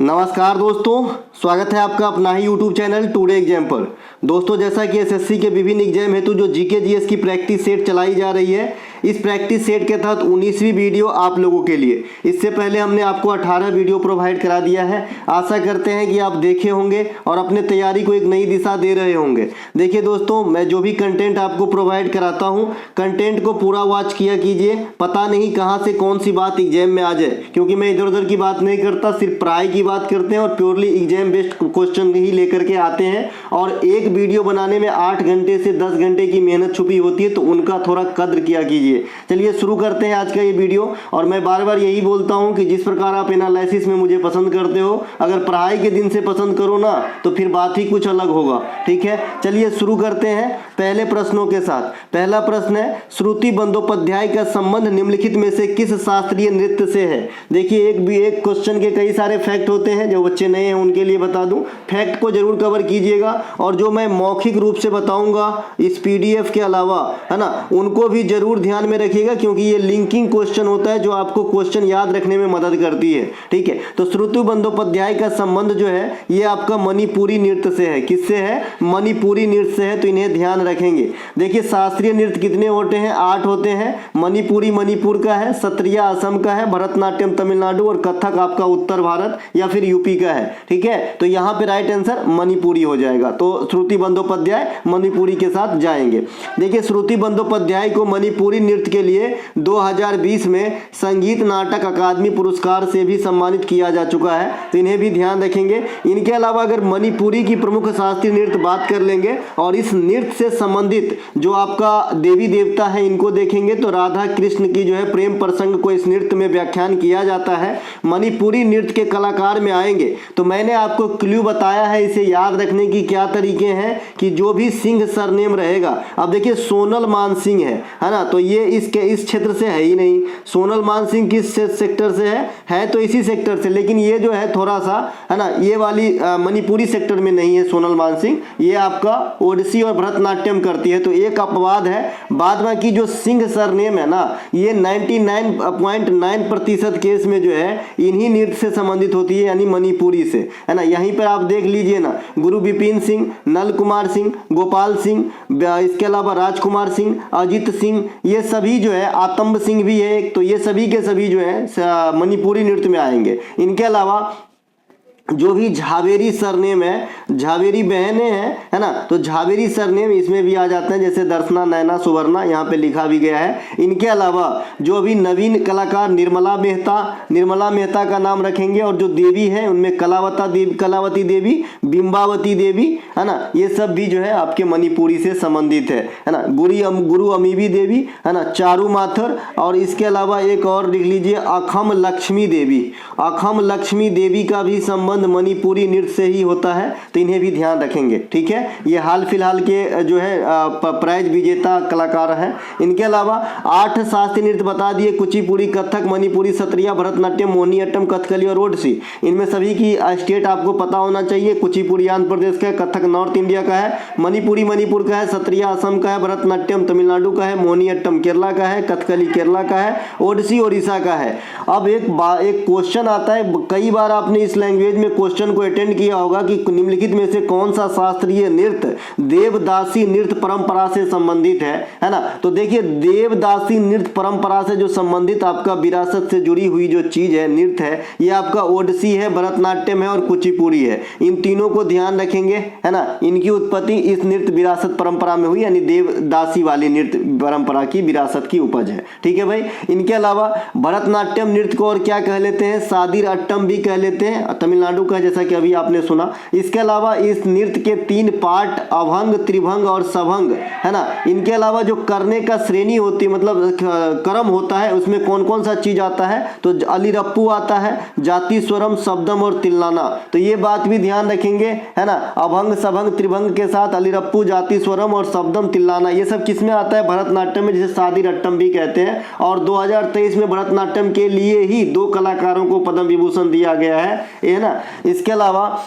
नमस्कार दोस्तों, स्वागत है आपका अपना ही यूट्यूब चैनल टुडे एग्जाम पर। दोस्तों, जैसा कि एसएससी के विभिन्न एग्जाम हेतु जो जीके जीएस की प्रैक्टिस सेट चलाई जा रही है, इस प्रैक्टिस सेट के तहत 19वीं वीडियो आप लोगों के लिए। इससे पहले हमने आपको 18 वीडियो प्रोवाइड करा दिया है। आशा करते हैं कि आप देखे होंगे और अपने तैयारी को एक नई दिशा दे रहे होंगे। देखिए दोस्तों, मैं जो भी कंटेंट आपको प्रोवाइड कराता हूँ, कंटेंट को पूरा वॉच किया कीजिए। पता नहीं कहाँ से कौन सी बात एग्जाम में आ जाए, क्योंकि मैं इधर उधर की बात नहीं करता, सिर्फ पढ़ाई की बात करते हैं और प्योरली एग्जाम बेस्ड क्वेश्चन ही लेकर के आते हैं। और एक वीडियो बनाने में 8 घंटे से 10 घंटे की मेहनत छुपी होती है, तो उनका थोड़ा कद्र किया कीजिए। चलिए शुरू करते हैं आज का ये वीडियो। और मैं बार बार यही बोलता हूं कि जिस प्रकार आप एनालिसिस में मुझे पसंद करते हो, अगर पढ़ाई के दिन से पसंद करो ना, तो फिर बात ही कुछ अलग होगा। ठीक है, चलिए शुरू करते हैं पहले प्रश्नों के साथ। पहला प्रश्न है, श्रुति बंदोपाध्याय का संबंध निम्नलिखित में से किस शास्त्रीय नृत्य से है? देखिए, एक क्वेश्चन के कई सारे फैक्ट होते हैं। जो बच्चे नए हैं उनके लिए बता दूं, फैक्ट को जरूर कवर कीजिएगा। और जो मैं मौखिक रूप से बताऊंगा इस पीडीएफ के अलावा, है ना, उनको भी जरूर ध्यान में रखिएगा, क्योंकि ये लिंकिंग क्वेश्चन होता है जो आपको क्वेश्चन याद रखने में मदद करती है। ठीक है, तो श्रुति बंदोपाध्याय का संबंध जो है ये आपका मणिपुरी नृत्य से है। किससे है? मणिपुरी नृत्य से है, तो इन्हें ध्यान रखेंगे। देखिए, शास्त्रीय नृत्य कितने होते हैं? 8 होते हैं। मणिपुरी मणिपुर का है, सत्रिया असम का है, भरतनाट्यम तमिलनाडु और कथक आपका उत्तर भारत या फिर यूपी का है। ठीक है, तो यहाँ पे राइट आंसर मणिपुरी हो जाएगा। तो श्रुति बंदोपाध्याय मणिपुरी के साथ जाएंगे। देखिए, श्रुति बंदोपाध्याय को मणिपुरी नृत्य के लिए 2020 में संगीत नाटक अकादमी पुरस्कार से भी सम्मानित किया जा चुका है, तो इन्हें भी ध्यान रखेंगे। इनके अलावा अगर मणिपुरी की प्रमुख शास्त्रीय नृत्य बात कर लेंगे और इस नृत्य से संबंधित जो आपका देवी देवता है इनको देखेंगे, तो राधा कृष्ण की जो है प्रेम प्रसंग को इस नृत्य में व्याख्यान किया जाता है। मणिपुरी नृत्य के कलाकार में आएंगे तो मैंने आपको क्लू बताया है, इसे याद रखने की क्या तरीके हैं कि जो भी सिंह सरनेम रहेगा। अब देखिए, सोनल मान सिंह है ना, तो ये इसके इस क्षेत्र से है ही नहीं। सोनल मान सिंह किस सेक्टर से है तो इसी सेक्टर से, लेकिन ये जो है थोड़ा सा, है ना, ये वाली मणिपुरी सेक्टर में नहीं है सोनल मान सिंह, ये आपका ओडिसी और भरतनाट्यम करती है, तो एक अपवाद है। बाद में की जो सिंह सरनेम है ना, ये 99.9% केस में जो है इन्हीं नृत्य से संबंधित होती है, यानी मणिपुरी से, है ना। यहीं पर आप देख लीजिए ना, गुरु विपिन सिंह, नल कुमार सिंह, गोपाल सिंह, इसके अलावा राजकुमार सिंह, अजित सिंह, ये सभी जो है, आतंब सिंह भी है एक, तो ये सभी के सभी जो है मणिपुरी नृत्य में आएंगे। इनके अलावा जो भी झावेरी सरनेम है, झावेरी बहनें हैं, है ना, तो झावेरी सरनेम इसमें भी आ जाते हैं, जैसे दर्शना, नैना, सुवर्णा, यहाँ पे लिखा भी गया है। इनके अलावा जो अभी नवीन कलाकार निर्मला मेहता का नाम रखेंगे, और जो देवी है उनमें कलावती देवी, बिंबावती देवी, है ना, ये सब भी जो है आपके मणिपुरी से संबंधित है ना। गुरु अमीबी देवी, है ना, चारू माथुर, और इसके अलावा एक और लिख लीजिए, अखम लक्ष्मी देवी का भी संबंध मणिपुरी नृत्य से ही होता है, तो इन्हें भी ध्यान रखेंगे। ठीक है, ये हाल फिलहाल के जो है प्राइज विजेता कलाकार हैं। इनके अलावा 8 शास्त्रीय नृत्य बता दिए, कुचिपुड़ी, कथक, मणिपुरी, सत्रिया, भरतनाट्यम, मोहिनीअट्टम, कथकली और ओडिसी। इनमें सभी की स्टेट आपको पता होना चाहिए। कुचिपुड़ी आंध्र प्रदेश का है, कथक नॉर्थ इंडिया का है, मणिपुरी मणिपुर का है, सत्रिया असम का है, भरतनाट्यम तमिलनाडु का है, मोहिनीअट्टम केरला का है, कथकली केरला का है, ओडिसी ओडिशा का है। अब एक क्वेश्चन आता है, कई बार आपने इस लैंग्वेज में क्वेश्चन को अटेंड किया होगा कि निम्नलिखित में से कौन सा शास्त्रीय नृत्य देवदासी नृत्य परंपरा से संबंधित है ना। तो देखिए, देवदासी नृत्य परंपरा से जो संबंधित आपका विरासत से जुड़ी हुई जो चीज है, नृत्य है, ये आपका ओडिसी है, भरतनाट्यम है और कुचिपुड़ी है। इन तीनों को ध्यान रखेंगे, है ना। इनकी उत्पत्ति इस नृत्य विरासत परंपरा में हुई, यानी देवदासी वाली नृत्य परंपरा की विरासत की उपज है। ठीक है भाई। इनके अलावा भरतनाट्यम नृत्य को और क्या कह लेते हैं? सादिर अट्टम भी कह लेते हैं, तमिलनाडु का, जैसा कि अभी आपने सुना। इसके अलावा इस नृत्य के 3 पार्ट, अभंग, त्रिभंग और सभंग, है ना। इनके अलावा जो करने का श्रेणी होती है, मतलब क्रम होता है, उसमें कौन कौन सा चीज आता है? तो अलिरप्पू आता है, जाति स्वरम, शब्दम और तिल्लाना। तो ये बात भी ध्यान रखेंगे, है ना। अभंग, सभंग, त्रिभंग के साथ अलिरप्पू, जाति स्वरम और शब्दम, तिल्लाना, ये सब किसमें आता है? भरतनाट्यम में, जिसे सादिर अट्टम भी कहते हैं। और 2023 में भरतनाट्यम के लिए ही 2 कलाकारों को पद्म विभूषण दिया गया है ना। इसके अलावा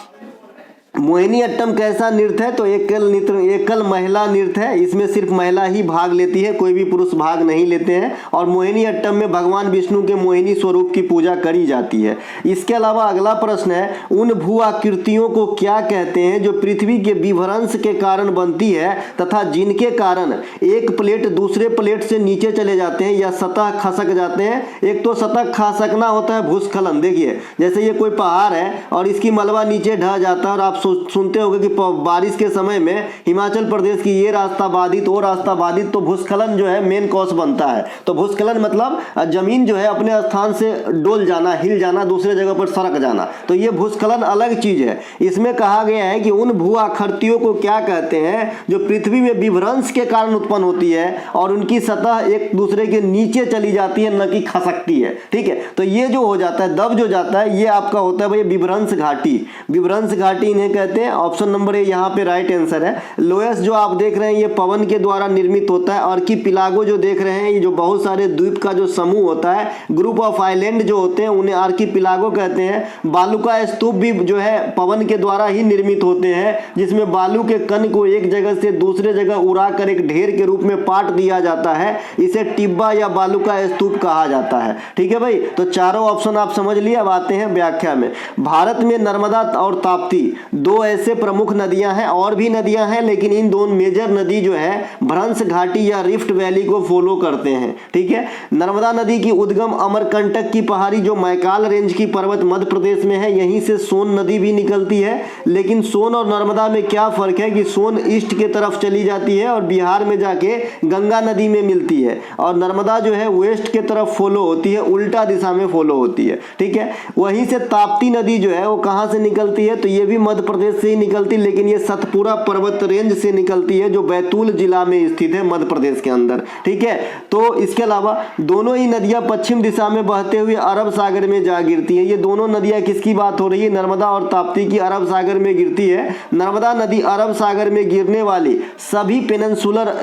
मोहिनी अट्टम कैसा नृत्य है? तो एकल महिला नृत्य है। इसमें सिर्फ महिला ही भाग लेती है, कोई भी पुरुष भाग नहीं लेते हैं। और मोहिनी अट्टम में भगवान विष्णु के मोहिनी स्वरूप की पूजा करी जाती है। इसके अलावा अगला प्रश्न है, उन भू आकृतियों को क्या कहते हैं जो पृथ्वी के विभ्रंश के कारण बनती है तथा जिनके कारण एक प्लेट दूसरे प्लेट से नीचे चले जाते हैं या सतह खसक जाते हैं? एक तो सतह खसकना होता है भूस्खलन। देखिए जैसे ये कोई पहाड़ है और इसकी मलबा नीचे ढह जाता है और आप सुनते होंगे कि बारिश के समय में हिमाचल प्रदेश की ये रास्ता बाधित, वो रास्ता बाधित, तो भूस्खलन जो है मेन कॉज बनता है। तो भूस्खलन मतलब जमीन जो है अपने स्थान से डोल जाना, हिल जाना, दूसरे जगह पर सरक जाना। तो ये भूस्खलन अलग चीज है। इसमें कहा गया है कि उन भू आकृतियों को क्या कहते हैं जो पृथ्वी में विभ्रंश के कारण उत्पन्न होती है और उनकी सतह एक दूसरे के नीचे चली जाती है, न कि खसकती है। ठीक है, तो ये जो हो जाता है, दब जो जाता है, ये आपका होता है भाई विभ्रंश घाटी। विभ्रंश घाटी इन्हें कहते हैं। ऑप्शन नंबर ए यहाँ पे राइट आंसर है। लोएस जो आप देख रहे हैं ये पवन के द्वारा निर्मित होता है। आर्कीपिलागो जो देख रहे हैं ये जो बहुत सारे द्वीप का जो समूह होता है, ग्रुप ऑफ आइलैंड जो होते हैं उन्हें आर्कीपिलागो कहते हैं। बालू का स्तूप भी जो है पवन के द्वारा ही निर्मित होते हैं, जिसमें बालू के कण को एक जगह से दूसरे जगह उड़ा कर एक ढेर के रूप में पाट दिया जाता है। इसे टिब्बा या बालू का स्तूप कहा जाता है। ठीक है भाई, तो चारों ऑप्शन आप समझ लिए। अब आते हैं व्याख्या में। भारत में नर्मदा और ताप्ती दो ऐसे प्रमुख नदियां हैं, और भी नदियां हैं, लेकिन इन दोनों मेजर नदी जो है भ्रंश घाटी या रिफ्ट वैली को फॉलो करते हैं। ठीक है, नर्मदा नदी की उद्गम अमरकंटक की पहाड़ी जो मैकाल रेंज की पर्वत मध्य प्रदेश में है, यहीं से सोन नदी भी निकलती है। लेकिन सोन और नर्मदा में क्या फर्क है कि सोन ईस्ट के तरफ चली जाती है और बिहार में जाके गंगा नदी में मिलती है, और नर्मदा जो है वेस्ट के तरफ फॉलो होती है, उल्टा दिशा में फॉलो होती है। ठीक है, वहीं से ताप्ती नदी जो है वो कहां से निकलती है? तो ये भी मध्य प्रदेश से ही निकलती, लेकिन ये सतपुरा पर्वत रेंज से निकलती है जो बैतूल जिला में स्थित है मध्य प्रदेश के अंदर। ठीक है, तो इसके अलावा दोनों ही नदियां पश्चिम दिशा में बहते हुए अरब सागर में जा गिरती है। ये दोनों नदियां किसकी बात हो रही है? नर्मदा और ताप्ती की अरब सागर में गिरती है। नर्मदा नदी अरब सागर में गिरने वाली सभी पेनिनसुलर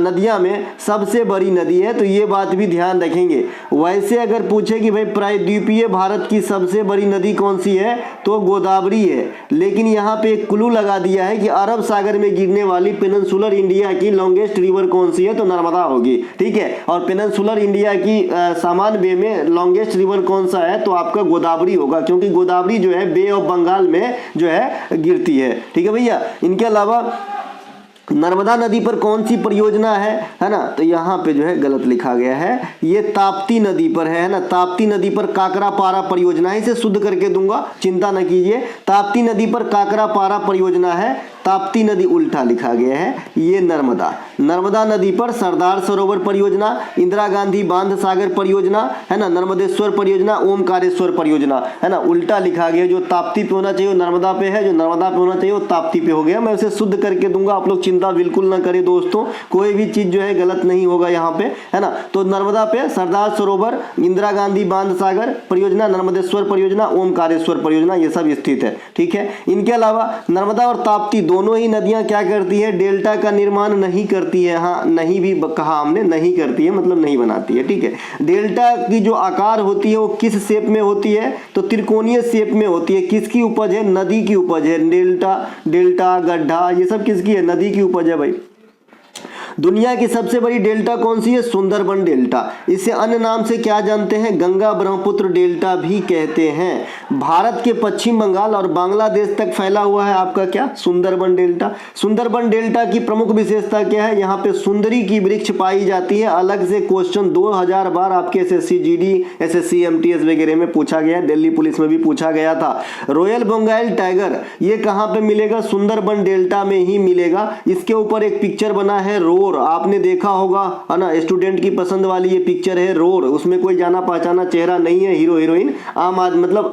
नदियां में सबसे बड़ी नदी है, तो ये बात भी ध्यान रखेंगे। वैसे अगर पूछे कि भाई प्रायद्वीपीय भारत की सबसे बड़ी नदी कौन सी है, तो गोदावरी है, लेकिन यहाँ पे एक क्लू लगा दिया है कि अरब सागर में गिरने वाली पेनिनसुलर इंडिया की लॉन्गेस्ट रिवर कौन सी है? तो नर्मदा होगी। ठीक है, और पेनिनसुलर इंडिया की सामान वे में लॉन्गेस्ट रिवर कौन सा है? तो आपका गोदावरी होगा, क्योंकि गोदावरी जो है बे ऑफ बंगाल में जो है गिरती है। ठीक है भैया, इनके अलावा नर्मदा नदी पर कौन सी परियोजना है ना? तो यहाँ पे जो है गलत लिखा गया है, ये ताप्ती नदी पर है ना। ताप्ती नदी पर काकरापारा परियोजना है, इसे शुद्ध करके दूंगा, चिंता न कीजिए। ताप्ती नदी पर काकरापारा परियोजना है, ताप्ती नदी उल्टा लिखा गया है, ये नर्मदा। नर्मदा नदी पर सरदार सरोवर परियोजना, इंदिरा गांधी बांध सागर परियोजना है ना, नर्मदेश्वर परियोजना, ओमकारेश्वर परियोजना है ना, उल्टा लिखा गया। जो ताप्ती पे होना चाहिए वो नर्मदा पे है, जो नर्मदा पे होना चाहिए वो ताप्ती पे हो गया। मैं उसे शुद्ध करके दूंगा, आप लोग चिंता बिल्कुल ना करें दोस्तों, कोई भी चीज जो है गलत नहीं होगा यहाँ पे, है ना। तो नर्मदा पे सरदार सरोवर, इंदिरा गांधी बांध सागर परियोजना, नर्मदेश्वर परियोजना, ओमकारेश्वर परियोजना, ये सब स्थित है। ठीक है, इनके अलावा नर्मदा और ताप्ती दोनों ही नदियां क्या करती है? डेल्टा का निर्माण नहीं करती है। हाँ, नहीं भी कहा हमने, नहीं करती है मतलब नहीं बनाती है। ठीक है, डेल्टा की जो आकार होती है वो किस शेप में होती है? तो त्रिकोणीय शेप में होती है। किसकी उपज है? नदी की उपज है। डेल्टा गड्ढा ये सब किसकी है? नदी की उपज है भाई। दुनिया की सबसे बड़ी डेल्टा कौन सी है? सुंदरबन डेल्टा। इसे अन्य नाम से क्या जानते हैं? गंगा ब्रह्मपुत्र डेल्टा भी कहते हैं। भारत के पश्चिम बंगाल और बांग्लादेश तक फैला हुआ है आपका क्या? सुंदरबन डेल्टा। सुंदरबन डेल्टा की प्रमुख विशेषता क्या है? यहाँ पे सुंदरी की वृक्ष पाई जाती है। अलग से क्वेश्चन 2000 बार आपके SSC GD SSC MTS वगैरह में पूछा गया, दिल्ली पुलिस में भी पूछा गया था। रॉयल बंगाल टाइगर ये कहाँ पे मिलेगा? सुंदरबन डेल्टा में ही मिलेगा। इसके ऊपर एक पिक्चर बना है रोर, आपने देखा होगा है ना, स्टूडेंट की पसंद वाली ये पिक्चर है रोर। उसमें कोई जाना पहचाना चेहरा नहीं है, हीरो हीरोइन आम आदमी मतलब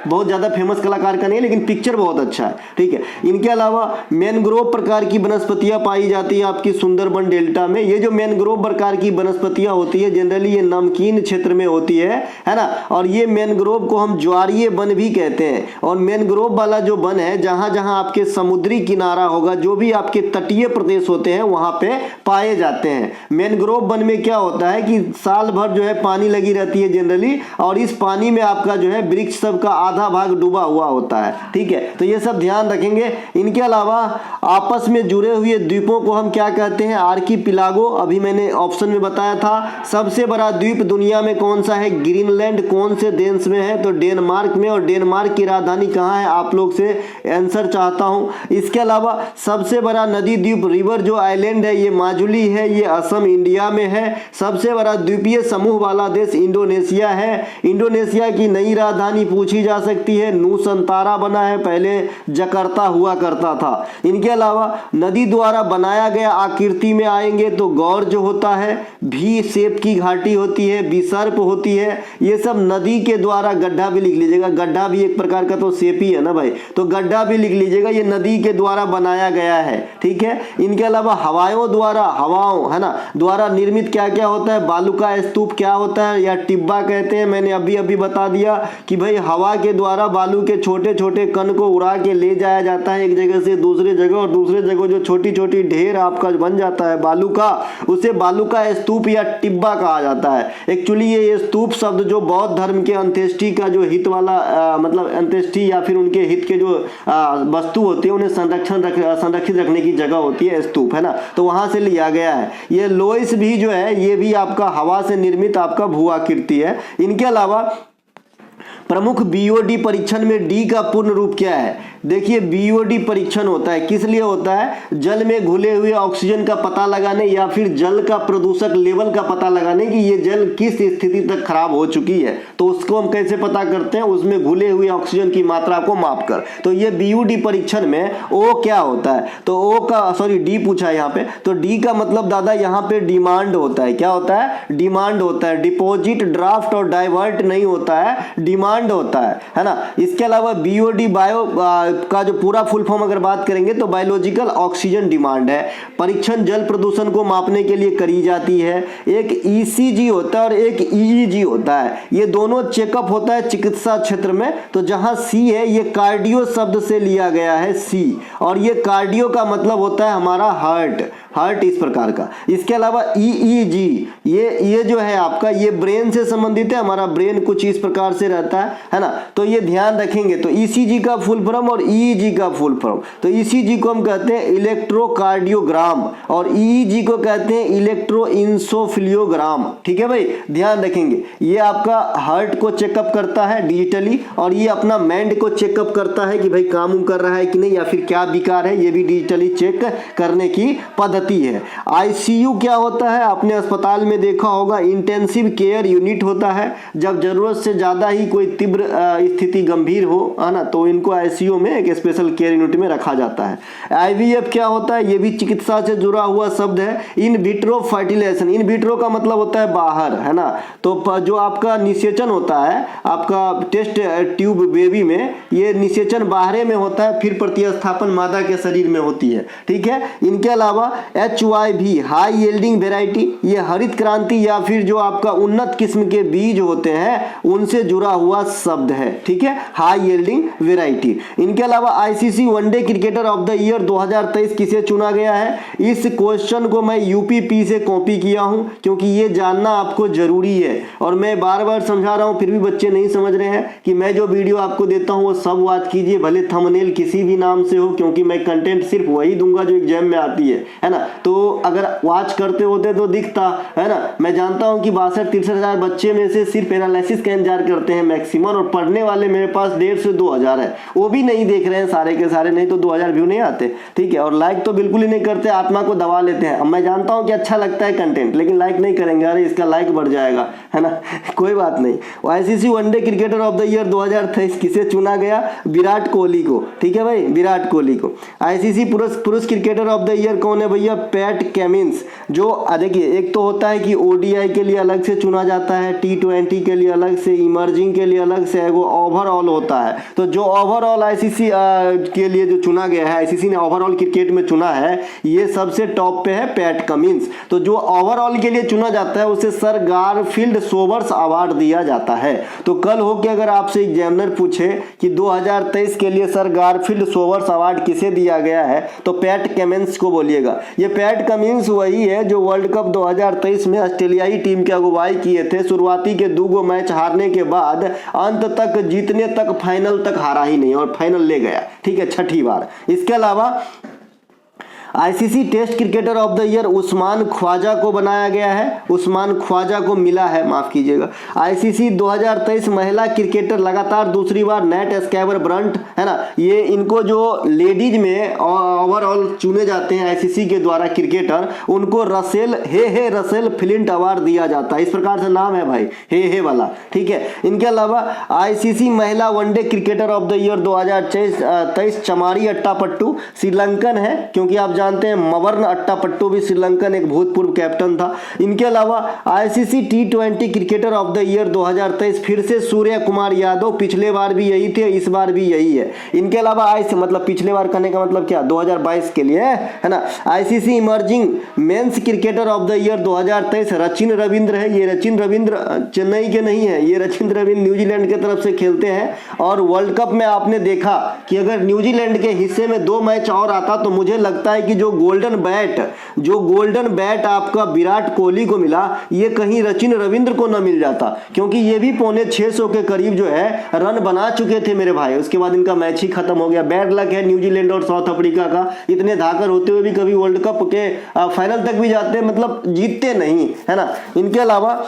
बहुत ज्यादा फेमस कलाकार का नहीं है, लेकिन पिक्चर बहुत अच्छा है। ठीक है, इनके अलावा मैनग्रोव प्रकार की वनस्पतियां पाई जाती है आपकी सुंदरबन डेल्टा में। ये जो मैनग्रोव प्रकार की वनस्पतियां होती है जनरली ये नमकीन क्षेत्र में होती है ना, और ये मैनग्रोव को हम ज्वारीय वन भी कहते हैं। और मैनग्रोव वाला जो वन है जहां जहां आपके समुद्री किनारा होगा, जो भी आपके तटीय प्रदेश होते हैं हैं वहां पे पाए जाते हैं। मैंग्रोव वन में क्या होता है कि साल भर जो है पानी लगी रहती है जनरली, और इस पानी में आपका जो है वृक्ष सब का आधा भाग डूबा हुआ होता है। ठीक है, तो ये सब ध्यान रखेंगे। इनके अलावा आपस में जुड़े हुए द्वीपों को हम क्या कहते हैं? आर्कीपिलागो। अभी मैंने ऑप्शन में बताया था। सबसे बड़ा द्वीप दुनिया में कौन सा है? ग्रीनलैंड। कौन से देश में है? तो डेनमार्क में। और डेनमार्क की राजधानी कहाँ है? आप लोग से आंसर चाहता हूं। इसके अलावा सबसे बड़ा नदी द्वीप रिवर जो आइलैंड है ये माजुली है, ये असम इंडिया में है। सबसे बड़ा द्वीपीय समूह वाला देश इंडोनेशिया है। इंडोनेशिया की नई राजधानी पूछी जा सकती है, नूसंतारा बना है, पहले जकार्ता हुआ करता था। इनके अलावा नदी द्वारा बनाया गया आकृति में आएंगे तो गौर जो होता है, भी शेप की घाटी होती है, विसर्प होती है, ये सब नदी के द्वारा। गड्ढा भी लिख लीजिएगा, गड्ढा भी एक प्रकार का तो शेप ही है ना भाई, तो गड्ढा भी लिख लीजिएगा, ये नदी के द्वारा बनाया गया है। ठीक है, इनके अलावा हवाओं द्वारा, हवाओं है ना द्वारा निर्मित क्या क्या होता है? बालू का स्तूप क्या होता है या टिब्बा कहते हैं। मैंने अभी अभी बता दिया कि भाई हवा के द्वारा बालू के छोटे छोटे कण को उड़ा के ले जाया जाता है एक जगह से दूसरे जगह, और दूसरे जगह जो छोटी छोटी ढेर आपका बन जाता है बालू का, उसे बालू का स्तूप या टिब्बा कहा जाता है। एक्चुअली ये स्तूप शब्द जो बौद्ध धर्म के अंत्येष्टि का जो हित वाला मतलब अंत्येष्टि या फिर उनके हित के जो वस्तु होती है उन्हें संरक्षित रखने की जगह होती है स्तूप, है ना, तो वहां से लिया गया है। ये लोइस भी जो है ये भी आपका हवा से निर्मित आपका भू आकृति है। इनके अलावा प्रमुख बीओडी परीक्षण में डी का पूर्ण रूप क्या है? देखिए बीओडी परीक्षण होता है, किस लिए होता है? जल में घुले हुए ऑक्सीजन का पता लगाने या फिर जल का प्रदूषक लेवल का पता लगाने कि ये जल किस स्थिति तक खराब हो चुकी है। तो उसको हम कैसे पता करते हैं? उसमें घुले हुए ऑक्सीजन की मात्रा को मापकर। तो ये बीओडी परीक्षण में ओ क्या होता है? तो ओ का सॉरी डी पूछा है यहाँ पे, तो डी का मतलब दादा यहाँ पे डिमांड होता है। क्या होता है? डिमांड होता है। डिपॉजिट, ड्राफ्ट और डाइवर्ट नहीं होता है, डिमांड होता है ना। इसके अलावा बीओडी बायो का जो पूरा फुल फॉर्म अगर बात करेंगे तो बायोलॉजिकल ऑक्सीजन डिमांड है। परीक्षण जल प्रदूषण को मापने के लिए करी जाती है। एक ईसीजी होता है और एक ईईजी होता है, ये दोनों चेकअप होता है चिकित्सा क्षेत्र में। तो जहां सी है ये कार्डियो शब्द से लिया गया है, सी, और ये कार्डियो का मतलब होता है हमारा हार्ट, हार्ट इस प्रकार का। इसके अलावा ईईजी ये जो है आपका ये ब्रेन से संबंधित है, हमारा ब्रेन कुछ इस प्रकार से रहता है ना, तो ये ध्यान रखेंगे। तो ईसीजी का फुल फॉर्म और ईईजी का फुल फॉर्म, तो ईसीजी को हम कहते हैं इलेक्ट्रोकार्डियोग्राम और ईईजी को कहते हैं इलेक्ट्रोइंसोफिलियोग्राम। ठीक है भाई, ध्यान रखेंगे। ये आपका हार्ट को चेकअप करता है डिजिटली, और ये अपना माइंड को चेकअप करता है कि भाई काम कर रहा है कि नहीं या फिर क्या विकार है, ये भी डिजिटली चेक करने की पद्धति है। आईसीयू क्या होता है? आपने अस्पताल में देखा होगा, इंटेंसिव केयर यूनिट होता है। जब जरूरत से ज्यादा ही कोई तीव्र स्थिति गंभीर हो, है ना, तो इनको आईसीयू में एक स्पेशल केयर यूनिट में रखा जाता है। आईवीएफ क्या होता है? ये भी चिकित्सा से जुड़ा हुआ शब्द है। In vitro fertilization, in vitro का मतलब होता है बाहर, है ना, तो जो आपका निषेचन होता है आपका टेस्ट ट्यूब बेबी में, ये निषेचन बाहरे में होता है, फिर प्रतिस्थापन मादा के शरीर में होती है। ठीक है, इनके अलावा HYV हाई यील्डिंग वेराइटी, ये हरित क्रांति या फिर जो आपका उन्नत किस्म के बीज होते हैं उनसे जुड़ा हुआ शब्द है। ठीक है, हाई यील्डिंग वेराइटी। इनके अलावा ICC one day cricketer of the year 2023 किसे चुना गया है? इस क्वेश्चन को मैं यूपीपी से कॉपी किया हूं क्योंकि ये जानना आपको जरूरी है, और मैं बार बार समझा रहा हूं फिर भी बच्चे नहीं समझ रहे हैं कि मैं जो वीडियो आपको देता हूं वो सब वॉच कीजिए, भले थंबनेल किसी भी नाम से हो, क्योंकि मैं कंटेंट सिर्फ वही दूंगा जो एग्जाम में आती है ना। तो अगर वॉच करते होते तो दिखता, है ना। मैं जानता हूं कि 62-63 हजार बच्चे में से सिर्फ एनालिसिस का इंतजार करते हैं मैक्सिमम, और पढ़ने वाले मेरे पास 1,500 से 2,000 है, वो भी नहीं देख रहे हैं सारे के सारे, नहीं तो 2,000 व्यू नहीं आते। ठीक है, और लाइक तो बिल्कुल ही नहीं करते, आत्मा को दबा लेते हैं। अब मैं जानता हूं कि अच्छा लगता है कंटेंट, लेकिन लाइक नहीं करेंगे, अरे इसका लाइक बढ़ जाएगा, है ना। कोई बात नहीं। ICC one day cricketer of the year 2023 किसे चुना गया? विराट कोहली को। ठीक है भाई, विराट कोहली को। आईसीसी पुरुष क्रिकेटर ऑफ द ईयर कौन है भैया? PAT Cummins. जो देखिए एक तो होता है कि ओडीआई के लिए अलग से चुना जाता है, T20 के लिए अलग से, इमर्जिंग के लिए अलग से, वो ओवरऑल होता है। तो जो ओवरऑल आईसीसी के लिए जो चुना गया है, आईसीसी ने ओवरऑल क्रिकेट में चुना है, ये सबसे टॉप पे है पैट कमिंस। तो जो ओवरऑल के लिए चुना जाता है उसे सर गारफील्ड सोबर्स अवार्ड दिया जाता है। तो कल हो के अगर आपसे एग्जामिनर पूछे कि 2023 के लिए सर गारफील्ड सोबर्स अवार्ड किसे दिया गया है, तो पैट कमिंस को बोलिएगा, ये पैट कमिंस वही है जो वर्ल्ड कप 2023 में ऑस्ट्रेलियाई टीम की अगुवाई किए थे। शुरुआती के 2 मैच हारने के बाद अंत तक जीतने तक फाइनल तक हारा ही नहीं और फाइनल ले गया, ठीक है, 6ठी बार। इसके अलावा ICC test cricketer of the year Usman Khawaja को बनाया गया है, उस्मान ख्वाजा को मिला है, माफ कीजिएगा। आईसीसी 2023 महिला क्रिकेटर लगातार दूसरी बार नेट स्कैबर ब्रंट, है ना, ये इनको जो लेडीज में ओवरऑल चुने जाते हैं आईसीसी के द्वारा क्रिकेटर, उनको रसेल फ्लिंट अवार्ड दिया जाता है। इस प्रकार से नाम है भाई, हे वाला, ठीक है। इनके अलावा आईसीसी महिला one day cricketer of the year 2023 चमारी अट्टापट्टू श्रीलंकन है, क्योंकि आप जानते हैं मवर्न अट्टापट्टू भी श्रीलंकन एक भूतपूर्व कैप्टन था। इनके अलावा ICC T20 cricketer of the year 2023 फिर से सूर्य कुमार यादव, पिछले बार भी यही थे, इस बार भी यही है। इनके अलावा मतलब पिछले बार करने का मतलब क्या, 2022 के लिए, है ना। ICC emerging men's cricketer of the year 2023 Rachin Ravindra है। ये रचिन रविंद्र चेन्नई के नहीं है, ये रचिन रविंद्र न्यूजीलैंड की तरफ से खेलते हैं। और वर्ल्ड कप में आपने देखा कि अगर न्यूजीलैंड के हिस्से में 2 मैच और आता तो मुझे लगता है कि जो गोल्डन बैट आपका विराट कोहली को मिला, ये कहीं रचिन रविंद्र को न मिल जाता, क्योंकि ये भी 650 के करीब जो है रन बना चुके थे मेरे भाई। उसके बाद इनका मैच ही खत्म हो गया। बैड लक है न्यूजीलैंड और साउथ अफ्रीका का, इतने धाकर होते हुए भी कभी वर्ल्ड कप के फाइनल तक भी जाते, मतलब जीतते नहीं, है ना। इनके अलावा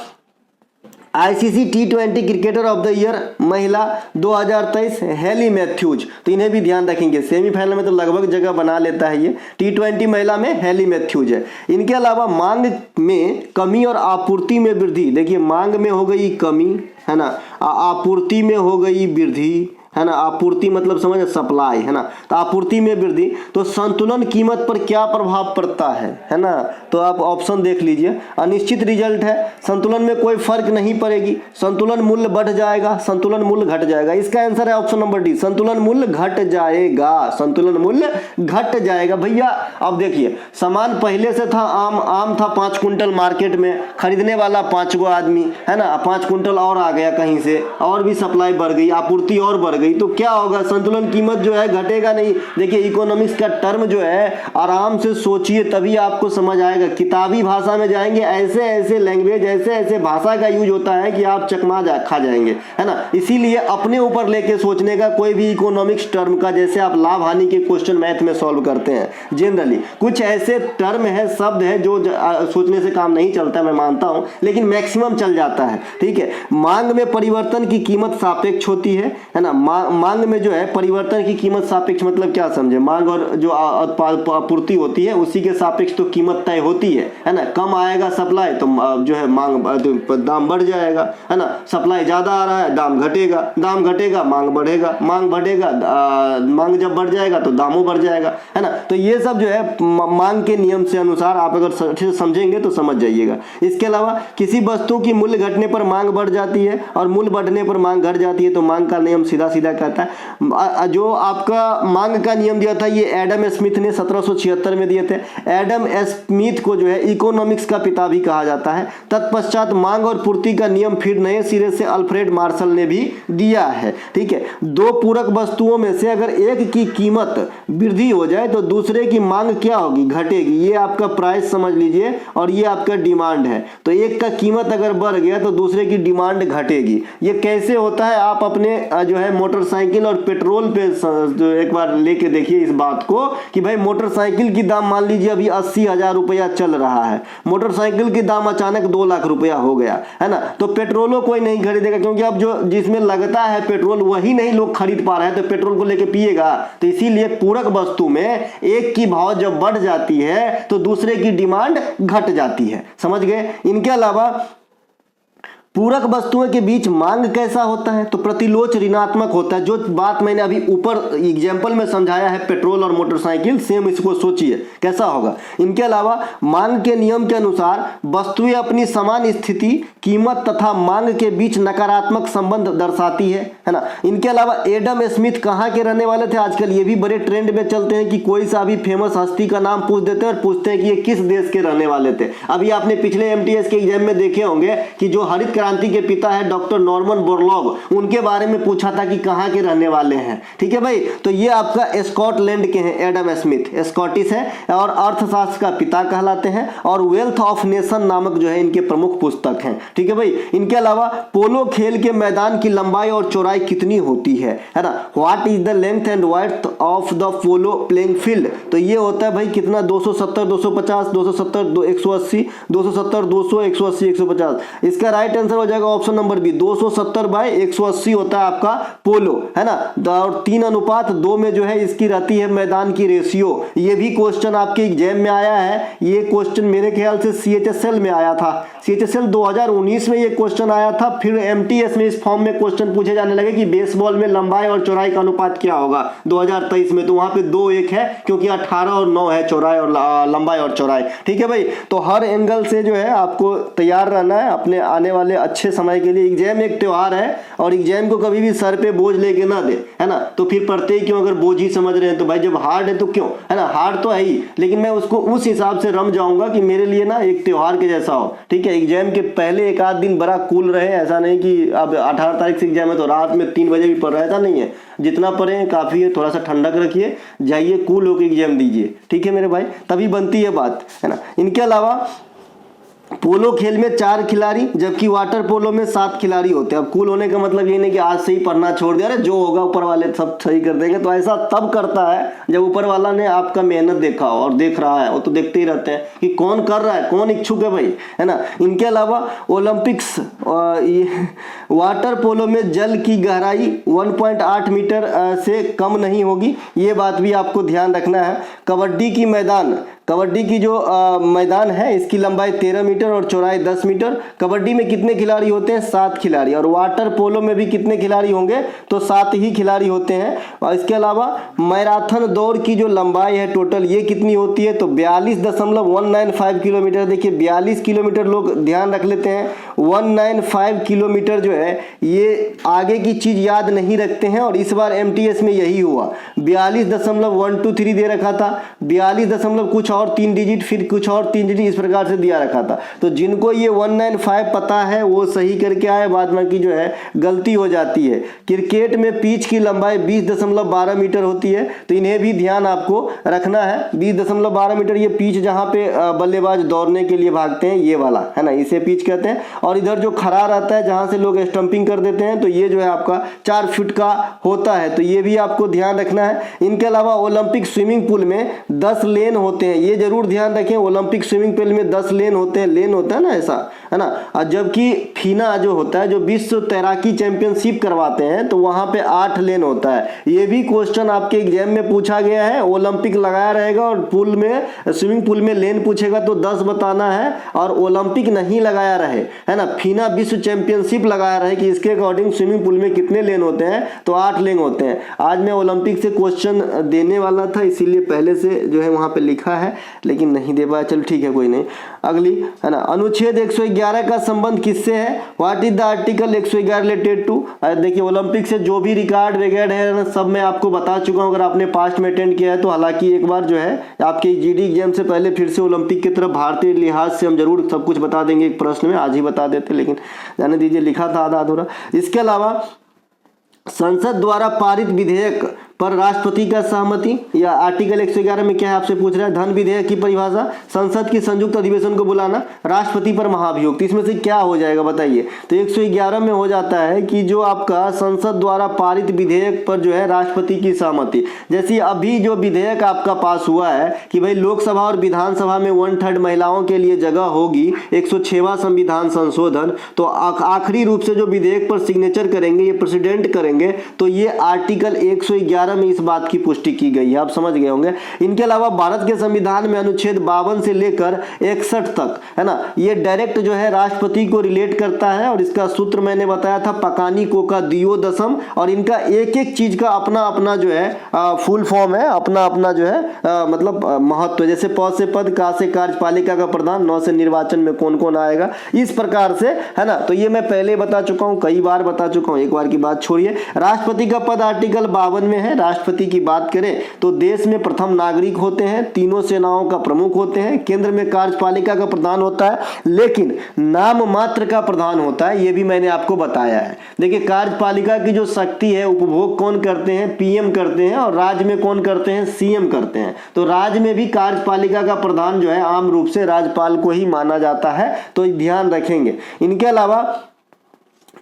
ICC T20 cricketer of the year महिला 2023 हेली मैथ्यूज, तो इन्हें भी ध्यान रखेंगे, सेमीफाइनल में तो लगभग जगह बना लेता है ये। T20 महिला में हेली मैथ्यूज है। इनके अलावा मांग में कमी और आपूर्ति में वृद्धि, देखिए मांग में हो गई कमी, है ना, आपूर्ति में हो गई वृद्धि, है ना। आपूर्ति मतलब समझ, सप्लाई, है ना। तो आपूर्ति में वृद्धि, तो संतुलन कीमत पर क्या प्रभाव पड़ता है ना। तो आप ऑप्शन देख लीजिए। अनिश्चित रिजल्ट है, संतुलन में कोई फर्क नहीं पड़ेगी, संतुलन मूल्य बढ़ जाएगा, संतुलन मूल्य घट जाएगा। इसका आंसर है ऑप्शन नंबर डी, संतुलन मूल्य घट जाएगा, संतुलन मूल्य घट जाएगा। भैया अब देखिए, सामान पहले से था आम था 5 कुंटल मार्केट में, खरीदने वाला 5 गो आदमी, है ना, 5 कुंटल और आ गया कहीं से, और भी सप्लाई बढ़ गई, आपूर्ति और बढ़ गई, तो क्या होगा, संतुलन कीमत जो है घटेगा नहीं। देखिए इकोनॉमिक्स का टर्म जो है आराम से सोचिए तभी आपको समझ आएगा। किताबी भाषा में जाएंगे, ऐसे ऐसे लैंग्वेज, ऐसे ऐसे भाषा का यूज होता है कि आप खा जाएंगे, है ना। इसीलिए अपने ऊपर लेके सोचने का, कोई भी इकोनॉमिक्स टर्म का, जैसे आप लाभ हानि के क्वेश्चन मैथ में सॉल्व करते हैं जनरली, कुछ ऐसे टर्म है, शब्द है जो सोचने से काम नहीं चलता, मैं मानता हूं, लेकिन मैक्सिमम चल जाता है, ठीक है। मांग में परिवर्तन की कीमत सापेक्ष होती है ना। मांग में जो है परिवर्तन की कीमत सापेक्ष मतलब क्या समझे, मांग और जो आपूर्ति होती है उसी के सापेक्ष तो कीमत तय होती है ना। कम आएगा सप्लाई तो जो है मांग, दाम बढ़ जाएगा, है ना। सप्लाई ज्यादा आ रहा है, दाम घटेगा, मांग बढ़ेगा, मांग जब बढ़ जाएगा तो दामों बढ़ जाएगा, है ना। तो ये सब जो है मांग के नियम से अनुसार आप अगर अच्छे से समझेंगे तो समझ जाइएगा। इसके अलावा किसी वस्तु की मूल्य घटने पर मांग बढ़ जाती है और मूल्य बढ़ने पर मांग घट जाती है, तो मांग का नियम सीधा कहता है। जो आपका मांग का नियम दिया था ये एडम स्मिथ ने 1776 में दिए थे। एडम स्मिथ को जो है इकोनॉमिक्स का पिता भी कहा जाता है। तत्पश्चात मांग और पूर्ति का नियम फिर नए सिरे से अल्फ्रेड मार्शल ने भी दिया है, ठीक है। 2 पूरक वस्तुओं में से अगर एक की कीमत वृद्धि हो जाए तो दूसरे की मांग क्या होगी, घटेगी। ये आपका प्राइस समझ लीजिए और ये आपका डिमांड है। तो एक का कीमत अगर बढ़ गया तो दूसरे की डिमांड घटेगी। ये कैसे होता है, आप अपने जो है मोटरसाइकिल और पेट्रोल पे जो एक बार लेके देखिए इस बात को कि भाई मोटरसाइकिल की दाम मान लीजिए अभी 80,000 रुपया चल रहा है, मोटरसाइकिल की दाम अचानक 2 लाख रुपया हो गया, है ना। तो पेट्रोलों कोई नहीं खरीदेगा, क्योंकि अब जो जिसमें लगता है पेट्रोल वही नहीं लोग खरीद पा रहे हैं, तो पेट्रोल को लेके पिएगा। तो इसीलिए पूरक वस्तु में एक की भाव जब बढ़ जाती है तो दूसरे की डिमांड घट जाती है, समझ गए। इनके अलावा पूरक वस्तुओं के बीच मांग कैसा होता है, तो प्रतिलोच ऋणात्मक होता है। जो बात मैंने अभी ऊपर एग्जाम्पल में समझाया है पेट्रोल और मोटरसाइकिल, सेम इसको सोचिए कैसा होगा। इनके अलावा मांग के नियम के अनुसार वस्तुएं अपनी समान स्थिति, कीमत तथा मांग के बीच नकारात्मक संबंध दर्शाती है ना। इनके अलावा एडम स्मिथ कहाँ के रहने वाले थे, आजकल ये भी बड़े ट्रेंड में चलते हैं कि कोई सा भी फेमस हस्ती का नाम पूछ देते हैं और पूछते हैं कि ये किस देश के रहने वाले थे। अभी आपने पिछले MTS के एग्जाम में देखे होंगे कि जो हरित क्रांति के पिता है डॉक्टर नॉर्मन बोरलॉग, उनके बारे में पूछा था कि कहाँ के रहने वाले हैं। ठीक है भाई, तो ये आपका स्कॉटलैंड के हैं। एडम स्मिथ स्कॉटिश है और अर्थशास्त्र का पिता कहलाते हैं और वेल्थ ऑफ नेशन नामक जो है इनके प्रमुख पुस्तक हैं। ठीक है भाई, इनके अलावा पोलो खेल के मैदान की लंबाई और चौड़ाई कितनी होती है ना, what is the length and width of the polo playing field, तो ये होता है भाई कितना 270, 250, 270, 180, 270, 200, 180, 150। इसका राइट आंसर हो जाएगा ऑप्शन नंबर बी, 270 बाय 180 होता है आपका पोलो, है ना। और 3:2 में जो है इसकी रहती है मैदान की रेशियो। ये भी क्वेश्चन आपके एग्जाम में आया है, ये क्वेश्चन मेरे ख्याल से CHSL में आया था, CHSL 2019 में ये क्वेश्चन आया था। फिर MTS में इस फॉर्म में क्वेश्चन पूछे जाने लगे कि बेसबॉल में लंबाई और चौड़ाई का अनुपात क्या होगा 2023 में, तो वहां पे 2:1 है क्योंकि 18 और 9 है चौड़ाई और लंबाई और चौड़ाई। ठीक है भाई, तो हर एंगल से जो है आपको तैयार रहना है अपने आने वाले अच्छे समय के लिए। एग्जाम एक त्योहार है और एग्जाम को कभी भी सर पे बोझ लेके ना दे, है ना। तो फिर पढ़ते ही क्यों, अगर बोझ ही समझ रहे हैं तो भाई जब हार्ड है तो क्यों, है ना। हार्ड तो है ही, लेकिन मैं उसको उस हिसाब से रम जाऊंगा कि मेरे लिए ना एक त्योहार के जैसा हो। ठीक है, एग्जाम के पहले एक आध दिन बड़ा कूल रहे, ऐसा नहीं कि अब 18 तारीख से एग्जाम है तो रात में 3 बजे भी पढ़ रहा है, ऐसा नहीं है। जितना पढ़े काफी है, थोड़ा सा ठंडक रखिए, जाइए कूल होकर एग्जाम दीजिए। ठीक है मेरे भाई, तभी बनती है बात, है ना। इनके अलावा पोलो खेल में 4 खिलाड़ी जबकि वाटर पोलो में 7 खिलाड़ी होते हैं। अब कूल होने का मतलब ये नहीं कि आज से ही पढ़ना छोड़ दिया, अरे जो होगा ऊपर वाले सब सही कर देंगे, तो ऐसा तब करता है जब ऊपर वाला ने आपका मेहनत देखा हो और देख रहा है, वो तो देखते ही रहते हैं कि कौन कर रहा है, कौन इच्छुक है भाई, है ना। इनके अलावा ओलंपिक्स वाटर पोलो में जल की गहराई 1.8 मीटर से कम नहीं होगी, ये बात भी आपको ध्यान रखना है। कबड्डी की जो मैदान है इसकी लंबाई 13 मीटर और चौड़ाई 10 मीटर। कबड्डी में कितने खिलाड़ी होते हैं, 7 खिलाड़ी। और वाटर पोलो में भी कितने खिलाड़ी होंगे, तो 7 ही खिलाड़ी होते हैं। और इसके अलावा मैराथन दौड़ की जो लंबाई है टोटल ये कितनी होती है, तो 42.195 किलोमीटर। देखिए 42 किलोमीटर लोग ध्यान रख लेते हैं, 195 किलोमीटर जो है ये आगे की चीज याद नहीं रखते हैं और इस बार MTS में यही हुआ। 42.123 दे रखा था, 42 कुछ और 3 डिजिट, फिर कुछ और 3 डिजिट, इस प्रकार से दिया रखा था। तो जिनको ये 195 पता है वो सही करके आए, बाद बाकी जो है गलती हो जाती है। क्रिकेट में पिच की लंबाई 20.12 मीटर होती है, तो इन्हें भी ध्यान आपको रखना है। 20.12 मीटर ये पिच जहाँ पे बल्लेबाज दौड़ने के लिए भागते हैं, ये वाला है ना, इसे पिच कहते हैं। और इधर जो खड़ा रहता है जहाँ से लोग स्टंपिंग कर देते हैं, तो ये जो है आपका 4 फीट का होता है, तो ये भी आपको ध्यान रखना है। इनके अलावा ओलंपिक स्विमिंग पूल में 10 लेन होते हैं, ये जरूर ध्यान रखें। ओलंपिक स्विमिंग पूल में 10 लेन होते हैं, लेन होता है ना ऐसा, है ना। और जबकि फीना जो होता है, जो विश्व तैराकी चैंपियनशिप करवाते हैं, तो वहां पे 8 लेन होता है। ये भी क्वेश्चन आपके एग्जाम में पूछा गया है। ओलंपिक लगाया रहेगा और पूल में स्विमिंग पूल में लेन पूछेगा तो 10 बताना है, और ओलंपिक नहीं लगाया रहे, है ना, फीना विश्व चैंपियनशिप लगाया रहे कि इसके अकॉर्डिंग स्विमिंग पूल में कितने लेन होते हैं, तो 8 लेन होते हैं। आज मैं ओलंपिक से क्वेश्चन देने वाला था, इसीलिए पहले से जो है वहां पे लिखा है, लेकिन नहीं दे पाया। चलो ठीक है, कोई नहीं। अगली है ना, अनुच्छेद 111 का संबंध किससे है, what is the article 111 related to. देखिए ओलंपिक से जो भी रिकॉर्ड वगैरह है सब मैं आपको बता चुका हूं, अगर आपने पास्ट में अटेंड किया है तो। हालांकि एक बार जो है आपके GD एग्जाम से पहले फिर से ओलंपिक की तरफ भारतीय लिहाज से हम जरूर सब कुछ बता देंगे एक प्रश्न में, आज ही बता देते, लेकिन जाने दीजिए, लिखा था आधा अधूरा। इसके अलावा संसद द्वारा पारित विधेयक पर राष्ट्रपति का सहमति, या आर्टिकल 111 में क्या है आपसे पूछ रहा है, धन विधेयक की परिभाषा, संसद की संयुक्त अधिवेशन को बुलाना, राष्ट्रपति पर महाभियोग, तो इसमें से क्या हो जाएगा बताइए। तो 111 में हो जाता है कि जो आपका संसद द्वारा पारित विधेयक पर जो है राष्ट्रपति की सहमति। जैसे अभी जो विधेयक आपका पास हुआ है कि भाई लोकसभा और विधानसभा में 1/3 महिलाओं के लिए जगह होगी, 106वां संविधान संशोधन, तो आखिरी रूप से जो विधेयक पर सिग्नेचर करेंगे ये प्रेसिडेंट करेंगे, तो ये आर्टिकल 111 में इस बात की पुष्टि की गई है, आप समझ गए होंगे। इनके अलावा भारत के संविधान में अनुच्छेद 52 से लेकर 61 तक, है ना, ये डायरेक्ट जो है राष्ट्रपति को रिलेट करता है, और इसका सूत्र मैंने बताया था पकानिको का दियोदशम, और इनका एक एक चीज का अपना अपना जो है फुल फॉर्म है, अपना अपना जो है मतलब महत्व। जैसे प से पद, का से कार्यपालिका का प्रधान, नौ से निर्वाचन में कौन कौन आएगा, इस प्रकार से, है ना। तो ये मैं पहले बता चुका हूं, कई बार बता चुका हूं, एक बार की बात छोड़िए। राष्ट्रपति का पद आर्टिकल 52 में है, राष्ट्रपति की बात करें तो देश में प्रथम नागरिक होते हैं, तीनों सेनाओं का प्रमुख होते हैं, केंद्र में कार्यपालिका का प्रधान होता है, लेकिन नाम मात्र का प्रधान होता है, ये भी मैंने आपको बताया है। देखिए कार्यपालिका की जो शक्ति है उपभोग कौन करते हैं, पीएम करते हैं, और राज्य में कौन करते हैं, सीएम करते हैं। तो राज्य में भी कार्यपालिका का प्रधान जो है आम रूप से राज्यपाल को ही माना जाता है, तो ध्यान रखेंगे। इनके अलावा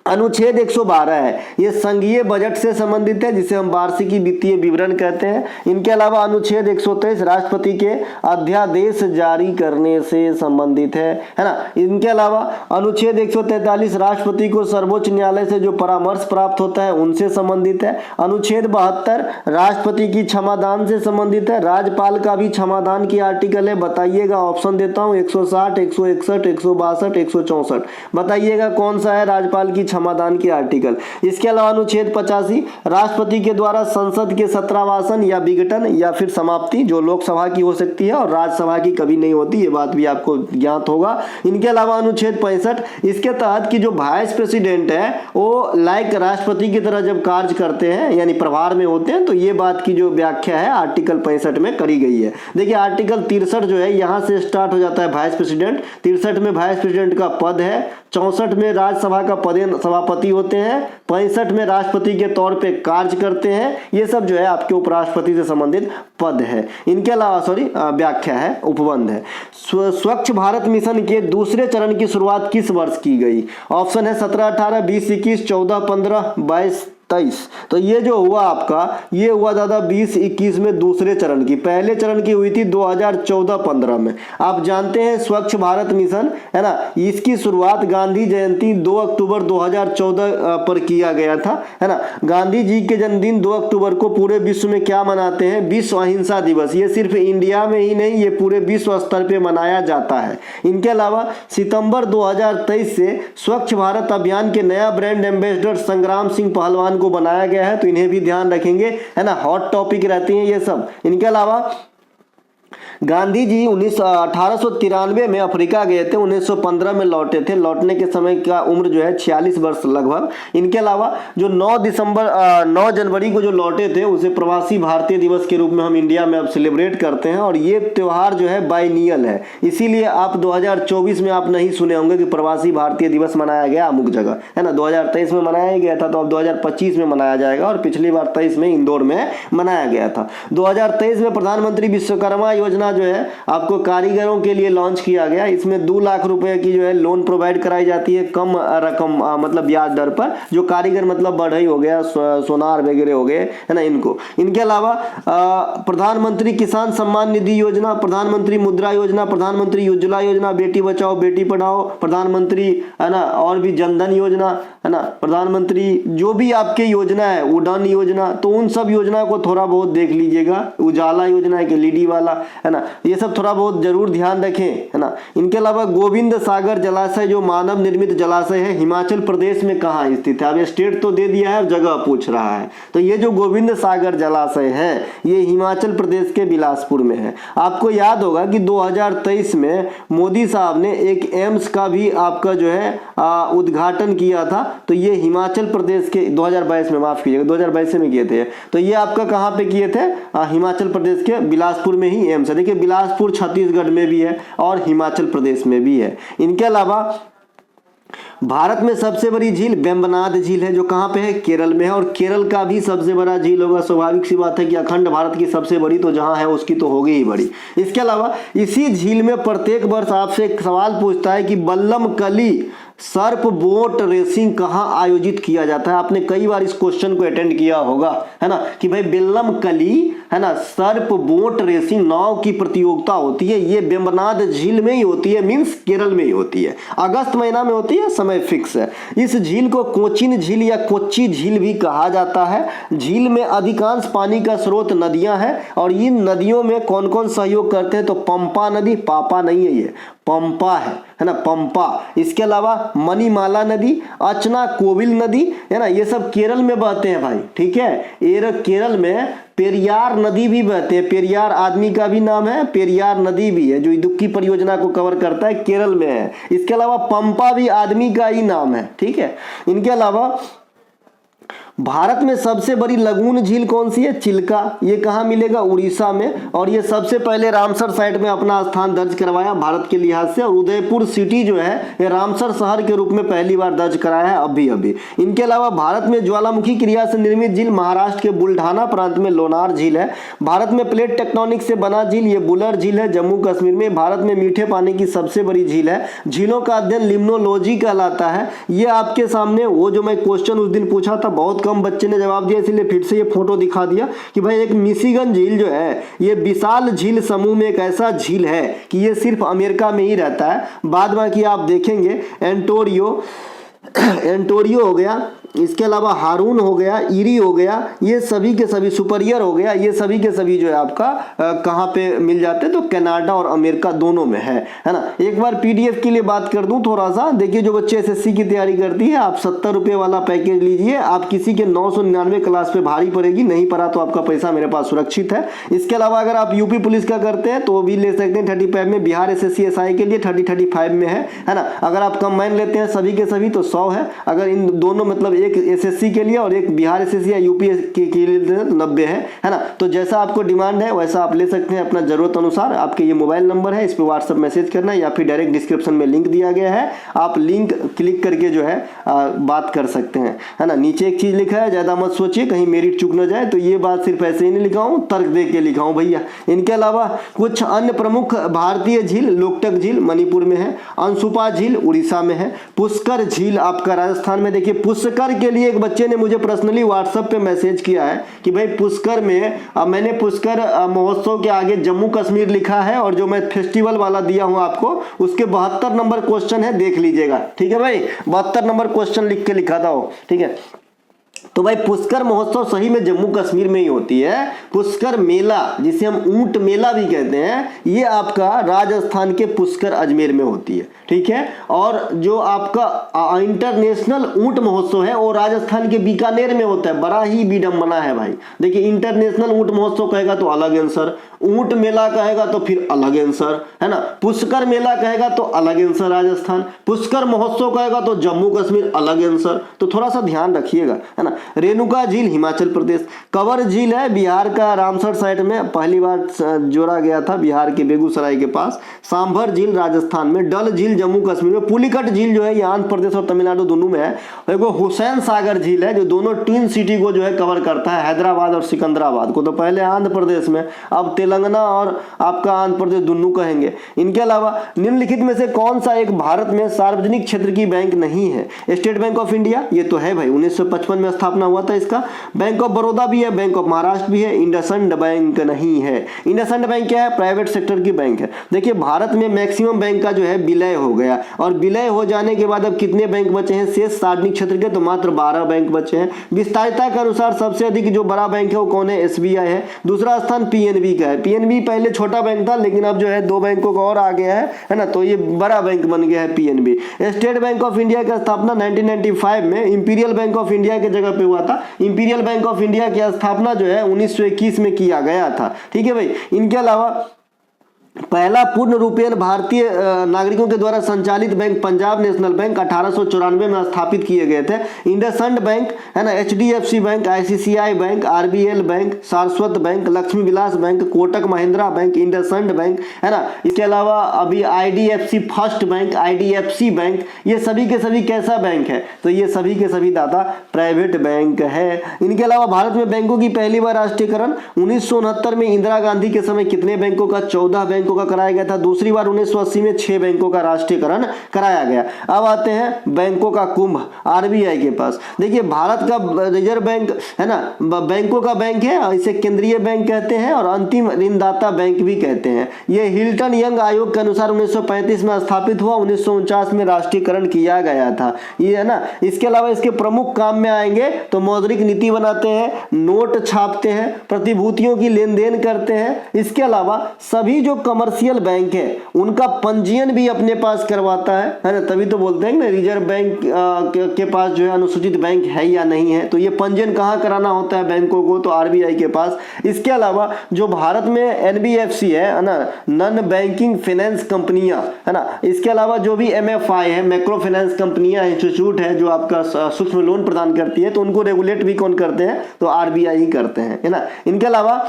अनुच्छेद 112 है, ये संघीय बजट से संबंधित है, जिसे हम वार्षिकी वित्तीय विवरण कहते हैं। इनके अलावा अनुच्छेद 123 राष्ट्रपति के अध्यादेश जारी करने से संबंधित है ना। इनके अलावा अनुच्छेद 143 राष्ट्रपति को सर्वोच्च न्यायालय से जो परामर्श प्राप्त होता है उनसे संबंधित है। अनुच्छेद 72 राष्ट्रपति की क्षमादान से संबंधित है। राज्यपाल का भी क्षमादान की आर्टिकल है, बताइएगा, ऑप्शन देता हूँ 160, 161, 162, 164, बताइएगा कौन सा है राज्यपाल की क्षमादान की आर्टिकल। इसके अलावा अनुच्छेद 85 राष्ट्रपति के द्वारा संसद के सत्रावासन या विघटन या फिर समाप्ति, जो लोकसभा की हो सकती है और राज्यसभा की कभी नहीं होती, ये बात भी आपको ज्ञात होगा। इनके अलावा अनुच्छेद 65, इसके तहत कि जो वाइस प्रेसिडेंट है वो लाइक राष्ट्रपति की तरह जब कार्य करते हैं यानी प्रभार में होते हैं, तो ये बात की जो व्याख्या है आर्टिकल 65 में करी गई है। देखिए आर्टिकल 63 जो है यहाँ से स्टार्ट हो जाता है वाइस प्रेसिडेंट, 63 में वाइस प्रेसिडेंट का पद है, 64 में राज्यसभा का पद सभापति होते हैं, 65 में राष्ट्रपति के तौर पे कार्य करते हैं। ये सब जो है आपके उपराष्ट्रपति से संबंधित पद है। इनके अलावा व्याख्या है, उपबंध है। स्वच्छ भारत मिशन के दूसरे चरण की शुरुआत किस वर्ष की गई? ऑप्शन है 17, 18, 20, 21, 14, 15, 22, 23। तो ये जो हुआ आपका, ये हुआ दादा 20-21 में दूसरे चरण की। पहले चरण की हुई थी 2014-15 में। आप जानते हैं स्वच्छ भारत मिशन है ना, इसकी शुरुआत गांधी जयंती 2 अक्टूबर 2014 पर किया गया था, है ना। गांधी जी के जन्मदिन 2 अक्टूबर को पूरे विश्व में क्या मनाते हैं? विश्व अहिंसा दिवस। ये सिर्फ इंडिया में ही नहीं, ये पूरे विश्व स्तर पे मनाया जाता है। इनके अलावा सितंबर 2023 से स्वच्छ भारत अभियान के नया ब्रांड एम्बेसडर संग्राम सिंह पहलवान को बनाया गया है, तो इन्हें भी ध्यान रखेंगे, है ना, हॉट टॉपिक रहती हैं ये सब। इनके अलावा गांधी जी 1893 में अफ्रीका गए थे, 1915 में लौटे थे। लौटने के समय का उम्र जो है 46 वर्ष लगभग। इनके अलावा जो 9 जनवरी को जो लौटे थे उसे प्रवासी भारतीय दिवस के रूप में हम इंडिया में अब सेलिब्रेट करते हैं, और ये त्यौहार जो है बाइनियल है, इसीलिए आप 2024 में आप नहीं सुने होंगे कि प्रवासी भारतीय दिवस मनाया गया अमुक जगह, है ना। 2023 में मनाया गया था, तो अब 2025 में मनाया जाएगा, और पिछली बार 23 में इंदौर में मनाया गया था। 2023 में प्रधानमंत्री विश्वकर्मा योजना जो है आपको कारीगरों के लिए लॉन्च किया गया। इसमें 2 लाख रुपए की जो है लोन प्रोवाइड कराई जाती है, कम रकम मतलब ब्याज दर पर। जो कारीगर मतलब बढ़ई हो गया, सोनार वगैरह हो गए, है ना, इनको। इनके अलावा प्रधानमंत्री किसान सम्मान निधि योजना, प्रधानमंत्री मुद्रा योजना, प्रधानमंत्री उज्ज्वला योजना, बेटी बचाओ बेटी पढ़ाओ, प्रधानमंत्री, है ना, और भी जनधन योजना, है ना, प्रधानमंत्री जो भी आपके योजना है, उड़ान योजना, तो उन सब योजना को थोड़ा बहुत देख लीजिएगा। उजाला योजना है कि लीडी वाला, है ना, ये सब थोड़ा बहुत जरूर ध्यान रखें, है ना। इनके अलावा गोविंद सागर जलाशय जो मानव निर्मित जलाशय है, हिमाचल प्रदेश में कहाँ स्थित है? अब स्टेट तो दे दिया है, जगह पूछ रहा है। तो ये जो गोविंद सागर जलाशय है ये हिमाचल प्रदेश के बिलासपुर में है। आपको याद होगा कि 2023 में मोदी साहब ने एक एम्स का भी आपका जो है उद्घाटन किया था, तो ये हिमाचल प्रदेश के 2022 में, माफ कीजिएगा 2022 में किए थे। तो ये आपका कहाँ पे किए थे? हिमाचल प्रदेश के बिलासपुर में ही एम्स है। देखिए बिलासपुर छत्तीसगढ़ में भी है और हिमाचल प्रदेश में भी है। इनके अलावा भारत में सबसे बड़ी झील वेम्बनाड झील है, जो कहाँ पे है? केरल में है, और केरल का भी सबसे बड़ा झील होगा। स्वाभाविक सी बात है कि अखंड भारत की सबसे बड़ी तो जहाँ है उसकी तो होगी ही बड़ी। इसके अलावा इसी झील में प्रत्येक वर्ष आपसे एक सवाल पूछता है कि बल्लमकली सर्प बोट रेसिंग कहाँ आयोजित किया जाता है। आपने कई बार इस क्वेश्चन को अटेंड किया होगा, है ना, कि भाई बेल्लमकली, है ना, सर्प बोट रेसिंग नाव की प्रतियोगिता होती है, ये वेम्बनाड झील में ही होती है, मींस केरल में ही होती है, अगस्त महीना में होती है, समय फिक्स है। इस झील को कोचिन झील या कोच्चि झील भी कहा जाता है। झील में अधिकांश पानी का स्रोत नदियां हैं, और इन नदियों में कौन कौन सहयोग करते हैं? तो पंपा नदी, पापा नहीं है, ये पंपा है ना, पंपा। इसके अलावा मणिमाला नदी, अचना कोविल नदी, है ना, ये सब केरल में बहते हैं भाई, ठीक है। केरल में पेरियार नदी भी बहते हैं। पेरियार आदमी का भी नाम है, पेरियार नदी भी है, जो इदुक्की परियोजना को कवर करता है, केरल में है। इसके अलावा पंपा भी आदमी का ही नाम है, ठीक है। इनके अलावा भारत में सबसे बड़ी लगून झील कौन सी है? चिल्का। ये कहाँ मिलेगा? उड़ीसा में। और ये सबसे पहले रामसर साइट में अपना स्थान दर्ज करवाया भारत के लिहाज से, और उदयपुर सिटी जो है ये रामसर शहर के रूप में पहली बार दर्ज कराया है अभी अभी। इनके अलावा भारत में ज्वालामुखी क्रिया से निर्मित झील महाराष्ट्र के बुल्ढाना प्रांत में लोनार झील है। भारत में प्लेट टेक्टोनिक से बना झील ये बुलर झील है जम्मू कश्मीर में। भारत में मीठे पानी की सबसे बड़ी झील है। झीलों का अध्ययन लिम्नोलॉजी कहलाता है। ये आपके सामने वो जो मैं क्वेश्चन उस दिन पूछा था, बहुत कम बच्चे ने जवाब दिया, इसलिए फिर से ये फोटो दिखा दिया कि भाई एक मिशिगन झील जो है ये विशाल झील समूह में एक ऐसा झील है कि ये सिर्फ अमेरिका में ही रहता है। बाद बाकी आप देखेंगे एंटोरियो हो गया, इसके अलावा हारून हो गया, ईरी हो गया, ये सभी के सभी, सुपरियर हो गया, ये सभी के सभी जो है आपका कहाँ पे मिल जाते हैं? तो कनाडा और अमेरिका दोनों में है ना। एक बार पीडीएफ के लिए बात कर दूं थोड़ा सा, देखिए जो बच्चे एसएससी की तैयारी करती है, आप 70 रुपये वाला पैकेज लीजिए। आप किसी के 999 क्लास पे भारी पड़ेगी, नहीं पड़ा तो आपका पैसा मेरे पास सुरक्षित है। इसके अलावा अगर आप यूपी पुलिस का करते हैं तो भी ले सकते हैं 35 में। बिहार SSC SI के लिए 35 में है ना। अगर आप कंबाइन लेते हैं सभी के सभी तो 100 है। अगर इन दोनों मतलब एक एसएससी के लिए और एक बिहार SSC या यूपी के लिए तो 90 है ना। तो जैसा आपको डिमांड है वैसा आप ले सकते हैं अपना जरूरत अनुसार। आपके ये मोबाइल नंबर है, इस पर व्हाट्सएप मैसेज करना है या फिर डायरेक्ट डिस्क्रिप्शन में लिंक दिया गया है, आप लिंक क्लिक करके जो है बात कर सकते हैं, है ना। नीचे एक चीज लिखा है, ज्यादा मत सोचिए कहीं मेरिट चूक न जाए, तो ये बात सिर्फ ऐसे ही नहीं लिखा हूं, तर्क दे के लिखा हूं भैया। इनके अलावा कुछ अन्य प्रमुख भारतीय झील, लोकटक झील मणिपुर में है, अंशुपा झील उड़ीसा में है, पुष्कर झील आपका राजस्थान में। देखिए पुष्कर के लिए एक बच्चे ने मुझे पर्सनली व्हाट्सएप पे मैसेज किया है कि भाई पुष्कर में मैंने पुष्कर महोत्सव के आगे जम्मू कश्मीर लिखा है, और जो मैं फेस्टिवल वाला दिया हूं आपको उसके 72 नंबर क्वेश्चन है, देख लीजिएगा, ठीक है भाई। 72 नंबर क्वेश्चन लिख के लिखा था वो, ठीक है। तो भाई पुष्कर महोत्सव सही में जम्मू कश्मीर में ही होती है। पुष्कर मेला जिसे हम ऊंट मेला भी कहते हैं, ये आपका राजस्थान के पुष्कर अजमेर में होती है, ठीक है। और जो आपका इंटरनेशनल ऊंट महोत्सव है वो राजस्थान के बीकानेर में होता है। बड़ा ही विडंबना है भाई। देखिए इंटरनेशनल ऊंट महोत्सव कहेगा तो अलग आंसर, ऊंट मेला कहेगा तो फिर अलग आंसर, है ना। पुष्कर मेला कहेगा तो अलग आंसर राजस्थान, पुष्कर महोत्सव कहेगा तो जम्मू कश्मीर अलग आंसर। तो थोड़ा सा ध्यान रखिएगा, है ना। रेणुका झील हिमाचल प्रदेश, कंवर झील है बिहार का रामसर साइट में, पहली बार जोड़ा गया था बिहार के बेगूसराय के पास। सांभर झील राजस्थान में, डल झील जम्मू कश्मीर में, पुलिकट झील जो है ये आंध्र प्रदेश और तमिलनाडु दोनों में है। देखो हुसैन सागर झील है जो दोनों ट्विन सिटी को जो है कवर करता है, हैदराबाद और सिकंदराबाद को। तो पहले आंध्र प्रदेश में, अब तेलंगाना और आपका आंध्र प्रदेश दोनों कहेंगे। इनके अलावा निम्नलिखित में से कौन सा एक भारत में सार्वजनिक क्षेत्र की बैंक नहीं है? स्टेट बैंक ऑफ इंडिया ये तो है भाई, 1955 में स्थापना हुआ था इसका। बैंक ऑफ बड़ौदा भी है, बैंक ऑफ महाराष्ट्र भी है। इंडसइंड बैंक नहीं है। इंडसइंड बैंक क्या है? प्राइवेट सेक्टर की बैंक है। देखिए भारत में मैक्सिमम बैंक का जो है विलय हो गया, और विलय हो जाने के बाद अब कितने बैंक बचे हैं शेष सार्वजनिक क्षेत्र के? तो मात्र 12 बैंक बचे हैं। विस्तारिता के अनुसार सबसे अधिक जो बड़ा बैंक है वो कौन है? SBI है। दूसरा स्थान PNB का है। PNB पहले छोटा बैंक था लेकिन अब जो है 2 बैंकों का और आ गया है ना, तो ये बड़ा बैंक बन गया है PNB। State bank of India की स्थापना 1995 में इंपीरियल बैंक ऑफ इंडिया के जगह पे हुआ था। इंपीरियल बैंक ऑफ इंडिया की स्थापना जो है 1921 में किया गया था, ठीक है भाई। इनके अलावा पहला पूर्ण रूपेण भारतीय नागरिकों के द्वारा संचालित बैंक पंजाब नेशनल बैंक 1894 में स्थापित किए गए थे। इंडसइंड बैंक है ना, HDFC bank, ICICI bank, RBL bank, Saraswat bank, Lakshmi Vilas bank, Kotak Mahindra bank, IndusInd bank, है ना। इसके अलावा अभी IDFC first bank, IDFC bank, ये सभी के सभी कैसा बैंक है? तो ये सभी के सभी दादा प्राइवेट बैंक है। इनके अलावा भारत में बैंकों की पहली बार राष्ट्रीयकरण 1969 में इंदिरा गांधी के समय कितने बैंकों का? 14 बैंकों का कराया गया था। दूसरी बार 1980 में 6 बैंकों का राष्ट्रीयकरण कराया गया। अब आते हैं बैंकों का कुंभ RBI के पास। देखिए भारत का रिजर्व बैंक है ना, बैंकों का बैंक है, इसे केंद्रीय बैंक कहते हैं और अंतिम ऋणदाता बैंक भी कहते हैं। यह हिल्टन यंग आयोग के अनुसार 1935 में स्थापित हुआ, 1949 में राष्ट्रीयकरण किया गया था, ये है ना। इसके अलावा इसके प्रमुख काम में आएंगे तो मौद्रिक नीति बनाते हैं, नोट छापते हैं, प्रतिभूतियों की लेन देन करते हैं। इसके अलावा सभी जो कमर्शियल बैंक है उनका पंजीयन भी अपने पास करवाता है ना। तभी तो बोलते हैं ना रिजर्व बैंक के पास जो है अनुसूचित बैंक है या नहीं है। तो ये पंजीयन कहाँ कराना होता है बैंकों को, तो आरबीआई के पास। इसके अलावा जो भारत में एनबीएफसी है ना, नॉन बैंकिंग फाइनेंस कंपनियां है ना, इसके अलावा जो भी एमएफआई है, मैक्रो फाइनेंस कंपनियां, इंस्टीट्यूट है जो आपका सूक्ष्म लोन प्रदान करती है, तो उनको रेगुलेट भी कौन करते हैं, तो आरबीआई ही करते हैं, है ना। इनके अलावा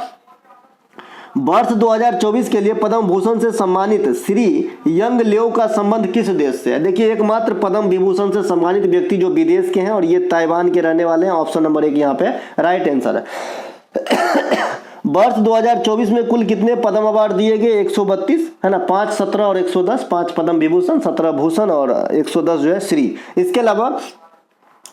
वर्ष 2024 के लिए पद्म भूषण से सम्मानित श्री यंग लेव का संबंध किस देश से है? देखिए एकमात्र पद्म विभूषण से सम्मानित व्यक्ति जो विदेश के हैं और ये ताइवान के रहने वाले हैं। ऑप्शन नंबर 1 यहाँ पे राइट आंसर है। वर्ष 2024 में कुल कितने पद्म अवार्ड दिए गए? 132 है ना, 5, 17 और 110, 5 पद्म विभूषण, 17 भूषण और 110 जो है श्री। इसके अलावा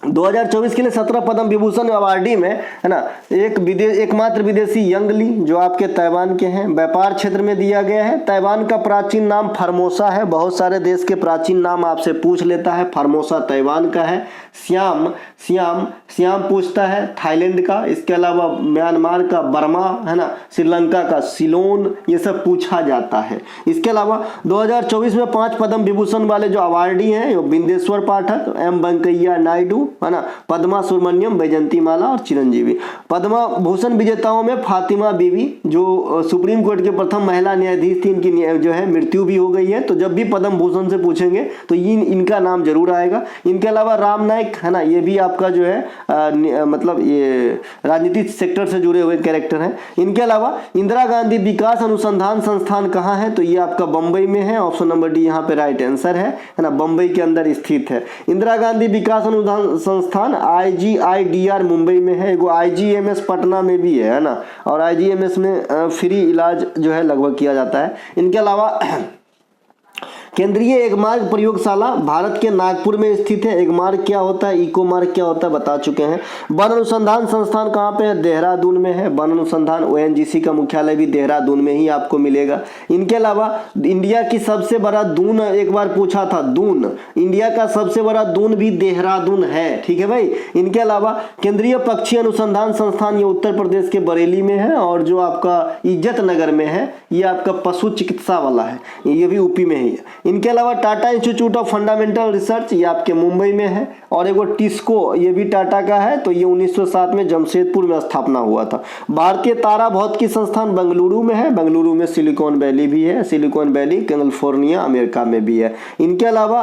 2024 के लिए 17 पद्म विभूषण अवार्डी में है ना एकमात्र विदेशी यंग ली जो आपके ताइवान के हैं। व्यापार क्षेत्र में दिया गया है। ताइवान का प्राचीन नाम फॉर्मोसा है। बहुत सारे देश के प्राचीन नाम आपसे पूछ लेता है, फॉर्मोसा ताइवान का है। श्याम पूछता है थाईलैंड का। इसके अलावा म्यांमार का बर्मा है ना, श्रीलंका का सिलोन, ये सब पूछा जाता है। इसके अलावा 2024 में 5 पद्म विभूषण वाले जो अवार्डी हैं बिंदेश्वर पाठक, एम वेंकैया नायडू है ना, पद्मा सुब्रमण्यम, बैजंती माला और चिरंजीवी। पद्मा भूषण विजेताओं में फातिमा बीवी जो सुप्रीम कोर्ट के प्रथम महिला न्यायाधीश थी, इनकी जो है मृत्यु भी हो गई है। तो जब भी पद्म भूषण से पूछेंगे तो इनका नाम जरूर आएगा। इनके अलावा राम नाईक है ना, ये भी आपका जो है मतलब ये राजनीतिक सेक्टर से जुड़े हुए कैरेक्टर हैं। इनके अलावा इंदिरा गांधी विकास अनुसंधान संस्थान कहाँ है? तो ये आपका बंबई में है। ऑप्शन नंबर डी यहाँ पे राइट आंसर है ना, बंबई के अंदर स्थित है। इंदिरा गांधी विकास अनुसंधान संस्थान IGIDR मुंबई में है। एगो IGMS पटना में भी है ना, और IGMS में फ्री इलाज जो है लगभग किया जाता है। इनके अलावा केंद्रीय एगमार्क प्रयोगशाला भारत के नागपुर में स्थित है। एगमार्क क्या होता है, इको मार्क क्या होता है बता चुके हैं। वन अनुसंधान संस्थान कहाँ पे है? देहरादून में है। वन अनुसंधान ONGC का मुख्यालय भी देहरादून में ही आपको मिलेगा। इनके अलावा इंडिया की सबसे बड़ा दून एक बार पूछा था, दून, इंडिया का सबसे बड़ा दून भी देहरादून है, ठीक है भाई। इनके अलावा केंद्रीय पक्षी अनुसंधान संस्थान ये उत्तर प्रदेश के बरेली में है, और जो आपका इज्जत नगर में है ये आपका पशु चिकित्सा वाला है, ये भी यूपी में ही है। इनके अलावा Tata institute of fundamental research ये आपके मुंबई में है, और एगो टिस्को ये भी टाटा का है। तो ये 1907 में जमशेदपुर में स्थापना हुआ था। भारतीय तारा भौतिकी संस्थान बेंगलुरु में है। बेंगलुरु में सिलिकॉन वैली भी है। सिलिकॉन वैली कैलिफोर्निया अमेरिका में भी है। इनके अलावा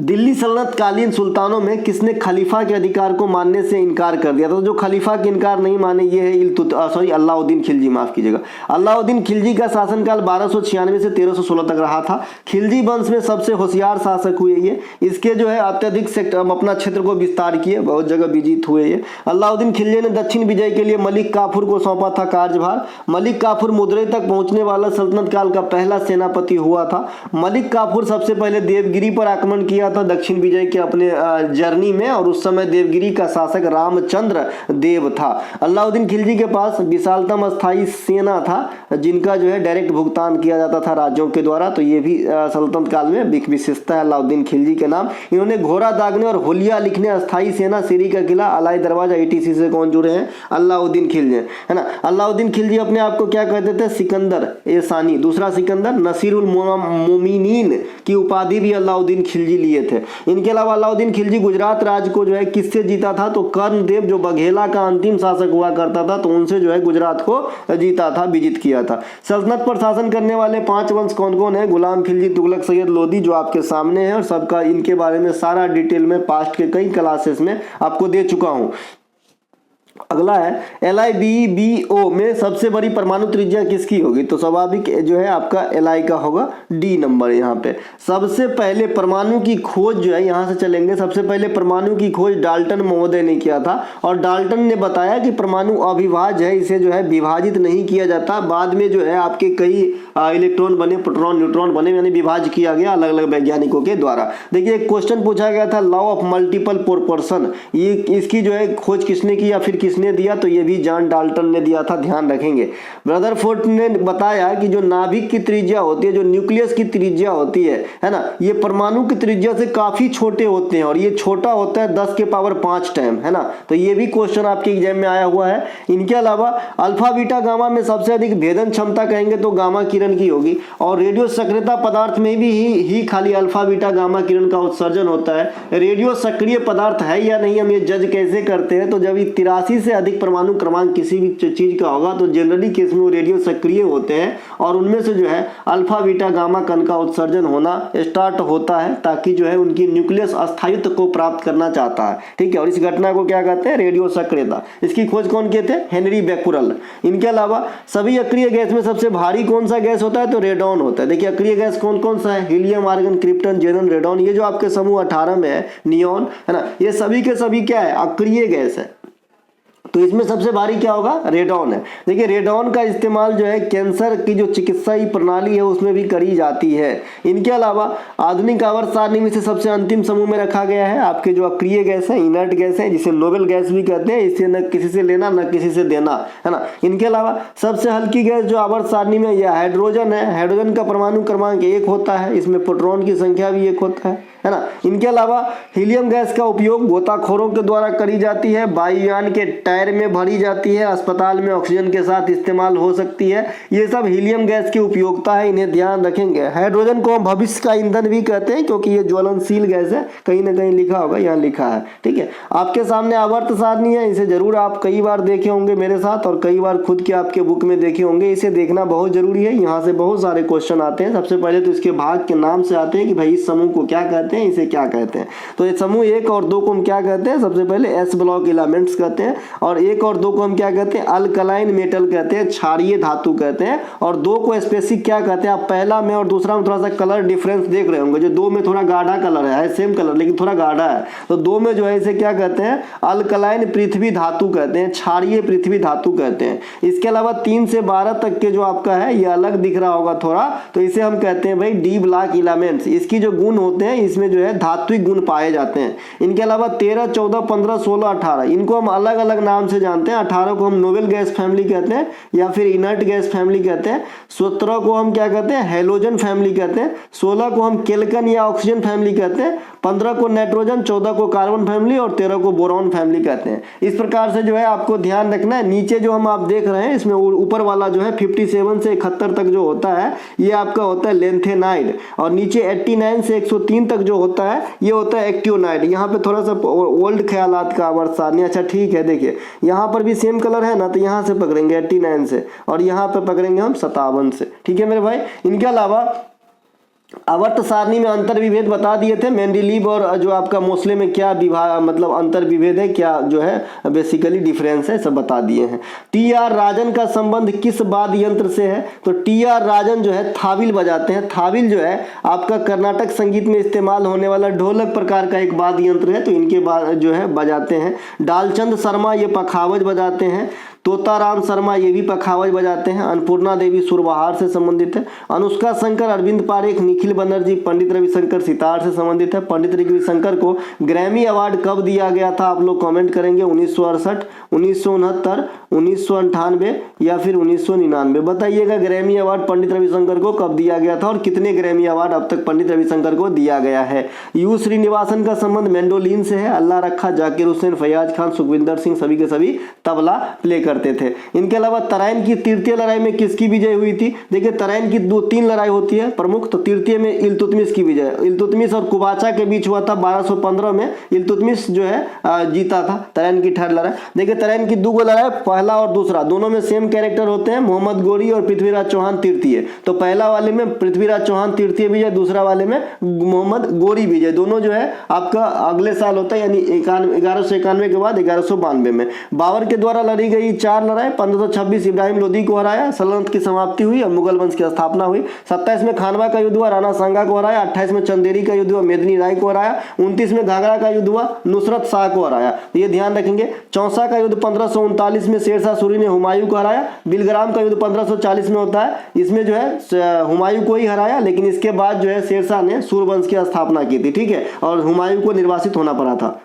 दिल्ली सल्तनत कालीन सुल्तानों में किसने खलीफा के अधिकार को मानने से इनकार कर दिया था? तो जो खलीफा के इनकार नहीं माने ये है अलाउद्दीन खिलजी, माफ कीजिएगा। अलाउद्दीन खिलजी का शासनकाल 1296 से 1316 तक रहा था। खिलजी वंश में सबसे होशियार शासक हुए ये। इसके जो है अत्यधिक सेक्टर अपना क्षेत्र को विस्तार किए, बहुत जगह विजित हुए ये। अलाउद्दीन खिलजी ने दक्षिण विजय के लिए मलिक काफूर को सौंपा था कार्यभार। मलिक काफूर मदुरै तक पहुंचने वाला सल्तनत काल का पहला सेनापति हुआ था। मलिक काफूर सबसे पहले देवगिरी पर आक्रमण किया था दक्षिण विजय के अपने जर्नी में, और उस समय देवगिरी का शासक रामचंद्र देव था। अलाउद्दीन खिलजी के पास विशालतम स्थायी सेना था जिनका जो है डायरेक्ट भुगतान किया जाता था राज्यों के द्वारा। तो ये भी सल्तनत काल में विशेषता है अलाउद्दीन खिलजी के नाम। इन्होंने घोड़ा दागने और होलिया लिखने, अस्थायी सेना, सीरी का किला, अलाई दरवाजा ETC से कौन जुड़े हैं? अलाउद्दीन खिलजी है ना। अलाउद्दीन खिलजी अपने आप को क्या कहते थे? सिकंदर ए सानी, दूसरा सिकंदर। नसीरुल मोमिनीन की उपाधि भी अलाउद्दीन खिलजी लिए थे। इनके अलावा अलाउद्दीन खिलजी गुजरात राज्य को जो है किससे जीता था? तो कर्णदेव जो बघेला का अंतिम शासक हुआ करता था, तो उनसे जो है गुजरात को जीता था, विजित किया था। सल्तनत पर शासन करने वाले 5 वंश कौन कौन है? गुलाम खिलजी, तुगलक, सैयद लोदी, जो आपके सामने है, और सबका इनके बारे में सारा डिटेल में पास्ट के कई क्लासेस में आपको दे चुका हूं। अगला है LIBBO में सबसे बड़ी परमाणु त्रिज्या किसकी होगी? तो स्वाभाविक जो है आपका LI का होगा, D नंबर यहाँ पे। सबसे पहले परमाणु की खोज जो है, यहाँ से चलेंगे, सबसे पहले परमाणु की खोज डाल्टन महोदय ने किया था, और डाल्टन ने बताया कि परमाणु अविभाज्य है, इसे जो है विभाजित नहीं किया जाता। बाद में जो है आपके कई इलेक्ट्रॉन बने, प्रोटॉन, न्यूट्रॉन बने, यानी विभाज्य किया गया अलग अलग वैज्ञानिकों के द्वारा। देखिए एक क्वेश्चन पूछा गया था, लॉ ऑफ मल्टीपल प्रोपोर्शन, ये इसकी जो है खोज किसने की या फिर किसने किसने दिया? तो ये भी जॉन डाल्टन ने दिया था, ध्यान रखेंगे। रदरफोर्ड ने बताया कि जो नाभिक की त्रिज्या होती है, जो न्यूक्लियस की त्रिज्या होती है ना, ये परमाणु की त्रिज्या से काफी छोटे होते हैं और ये छोटा होता है 10 के पावर 5 टाइम, है ना। तो ये भी क्वेश्चन आपके एग्जाम में आया हुआ है। इनके अलावा अल्फा बीटा गामा में सबसे अधिक भेदन क्षमता कहेंगे तो गामा किरण की होगी, और रेडियो सक्रियता पदार्थ में भी ही खाली अल्फा बीटा गामा किरण का उत्सर्जन होता है। रेडियो सक्रिय पदार्थ है या नहीं, हम ये जज कैसे करते हैं? तो जब 83 से अधिक परमाणु क्रमांक किसी भी चीज का होगा तो जनरली केस में वो रेडियो सक्रिय होते हैं, और उनमें से जो है अल्फा बीटा गामा कण का उत्सर्जन होना स्टार्ट होता है, ताकि जो है उनकी न्यूक्लियस अस्थायित्व को प्राप्त करना चाहता है, ठीक है। और इस घटना को क्या कहते हैं? रेडियो सक्रियता। इसकी खोज कौन किए थे? Henry Becquerel. इनके अलावा सभी अक्रिय गैस में सबसे भारी कौन सा गैस होता है? तो रेडॉन होता है। देखिए अक्रिय गैस कौन कौन सा है? Helium, argon, krypton, जेनन, radon. ये जो आपके समूह 18 में है, नियॉन, है ना, ये सभी के सभी क्या है? अक्रिय गैस है। तो इसमें सबसे भारी क्या होगा? रेडॉन है। देखिए रेडॉन का इस्तेमाल जो है कैंसर की जो चिकित्साई प्रणाली है उसमें भी करी जाती है। इनके अलावा आधुनिक आवर्त सारणी में से सबसे अंतिम समूह में रखा गया है आपके जो अक्रिय गैस है, इनर्ट गैस है, जिसे नोबेल गैस भी कहते हैं। इससे न किसी से लेना न किसी से देना, है ना। इनके अलावा सबसे हल्की गैस जो आवर्त सारणी में यह हाइड्रोजन है। हाइड्रोजन का परमाणु क्रमांक 1 होता है, इसमें प्रोटॉन की संख्या भी 1 होता है ना। इनके अलावा हीलियम गैस का उपयोग गोताखोरों के द्वारा करी जाती है, वायुयान के टायर में भरी जाती है, अस्पताल में ऑक्सीजन के साथ इस्तेमाल हो सकती है। ये सब हीलियम गैस की उपयोगिता है, इन्हें ध्यान रखेंगे। हाइड्रोजन को हम भविष्य का ईंधन भी कहते हैं क्योंकि ये ज्वलनशील गैस है, कहीं ना कहीं लिखा होगा, यहाँ लिखा है, ठीक है। आपके सामने आवर्त सारणी है, इसे जरूर आप कई बार देखे होंगे मेरे साथ और कई बार खुद के आपके बुक में देखे होंगे। इसे देखना बहुत जरूरी है, यहाँ से बहुत सारे क्वेश्चन आते हैं। सबसे पहले तो इसके भाग के नाम से आते हैं कि भाई इस समूह को क्या कहते हैं, इसे क्या कहते हैं। तो ये समूह 1 और 2 को हम क्या कहते हैं? सबसे पहले एस ब्लॉक एलिमेंट्स कहते हैं, और 1 और 2 को हम क्या कहते हैं? अल्कलाइन मेटल कहते हैं, क्षारीय धातु कहते हैं। और 2 को स्पेसिफिक क्या कहते हैं? आप पहला में और दूसरा में थोड़ा सा कलर डिफरेंस देख रहे होंगे। जो 2 में थोड़ा गाढ़ा कलर है, सेम कलर लेकिन थोड़ा गाढ़ा है, तो 2 में जो है इसे क्या कहते हैं? अल्कलाइन पृथ्वी धातु कहते हैं, क्षारीय पृथ्वी धातु कहते हैं। इसके अलावा 3 से 12 तक के जो आपका है ये अलग दिख रहा होगा थोड़ा, तो इसे हम कहते हैं भाई डी ब्लॉक एलिमेंट्स। इसकी जो गुण होते हैं इसमें जो है धात्विक गुण पाए जाते हैं। इनके अलावा 13, 14, 15, 16, 18 इनको हम अलग अलग नाम से जानते हैं। 18 को हम नोबेल गैस फैमिली कहते हैं या फिर इनर्ट गैस फैमिली कहते हैं। 17 को हम क्या कहते हैं? हेलोजन फैमिली कहते हैं। 16 को हम केल्कन या ऑक्सीजन फैमिली कहते हैं। 15 को नाइट्रोजन, 14 को कार्बन फैमिली और 13 को बोरॉन फैमिली कहते हैं। इस प्रकार से जो है आपको ध्यान रखना है। नीचे जो हम आप देख रहे हैं इसमें ऊपर वाला जो है 57 से 71 तक जो होता है ये आपका होता है लेंथेनाइड, और नीचे 89 से 103 तक जो होता है ये होता है एक्टियोनाइड। यहाँ पे थोड़ा सा ओल्ड ख्यालात का आवर्त सारणी, अच्छा ठीक है। देखिए यहाँ पर भी सेम कलर है ना, तो यहाँ से पकड़ेंगे 89 से और यहाँ पे पकड़ेंगे हम 57 से, ठीक है मेरे भाई। इनके अलावा आवर्त सारणी में अंतर विभेद बता दिए थे। मेंडेलीव और जो आपका मोस्ले में क्या विभाग मतलब अंतर विभेद है, क्या जो है बेसिकली डिफरेंस है, सब बता दिए हैं। टी.आर. राजन का संबंध किस वाद्य यंत्र से है? तो टी.आर. राजन जो है थाविल बजाते हैं। थाविल जो है आपका कर्नाटक संगीत में इस्तेमाल होने वाला ढोलक प्रकार का एक वाद्य यंत्र है, तो इनके जो है बजाते हैं। डालचंद शर्मा ये पखावज बजाते हैं। तोताराम शर्मा ये भी पखावज बजाते हैं। अन्नपूर्णा देवी सुरबहार से संबंधित है। अनुष्का शंकर, अरविंद पारेख, निखिल बनर्जी, पंडित रविशंकर सितार से संबंधित है। पंडित रविशंकर को ग्रैमी अवार्ड कब दिया गया था? आप लोग कमेंट करेंगे। 1968, 1969, 1998 या फिर 1999 बताइएगा। ग्रैमी अवार्ड पंडित रविशंकर को कब दिया गया था और कितने ग्रैमी अवार्ड अब तक पंडित रविशंकर को दिया गया है? यू श्रीनिवासन का संबंध मैंडोलिन से है। अल्लाह रखा, जाकिर हुसैन, फैयाज खान, सुखविंदर सिंह सभी के सभी तबला प्ले करते थे। इनके अलावा तराइन की तृतीय लड़ाई में किसकी विजय हुई थी? देखिए तराइन की 2-3 लड़ाई होती है प्रमुख, तो तृतीय में इल्तुतमिश की विजय। इल्तुतमिश और कुबाचा के बीच हुआ था 1215 में। इल्तुतमिश जो है जीता था तराइन की ठहर लड़ाई। देखिए तराइन की 2 लड़ाई, पहला और दूसरा, दोनों में सेम कैरेक्टर होते हैं, मोहम्मद गोरी और पृथ्वीराज चौहान तृतीय। तो पहला वाले में पृथ्वीराज चौहान तृतीय विजय, दूसरा वाले में मोहम्मद गोरी विजय। दोनों जो है आपका अगले साल होता है, यानी 1191 के बाद 1192 में। बाबर के द्वारा लड़ी गई 4 लड़ाई। 1526 इब्राहिम लोदी को हराया, सल्तनत की समाप्ति हुई और मुगल वंश की स्थापना हुई। 27 में खानवा का युद्ध हुआ, राणा सांगा को हराया। 28 में चंदेरी का युद्ध हुआ, मेदिनी राय को हराया। 29 में घाघरा का युद्ध हुआ, नुसरत शाह को हराया। ये ध्यान रखेंगे। चौसा का युद्ध 1539 में शेरशाह सूरी ने हुमायूं को हराया। बिलग्राम का युद्ध 1540 में होता है, इसमें जो है हुमायूं को ही हराया, लेकिन इसके बाद जो है शेरशाह ने सूरवंश की स्थापना की थी, ठीक है, और हुमायूं को निर्वासित होना पड़ा था।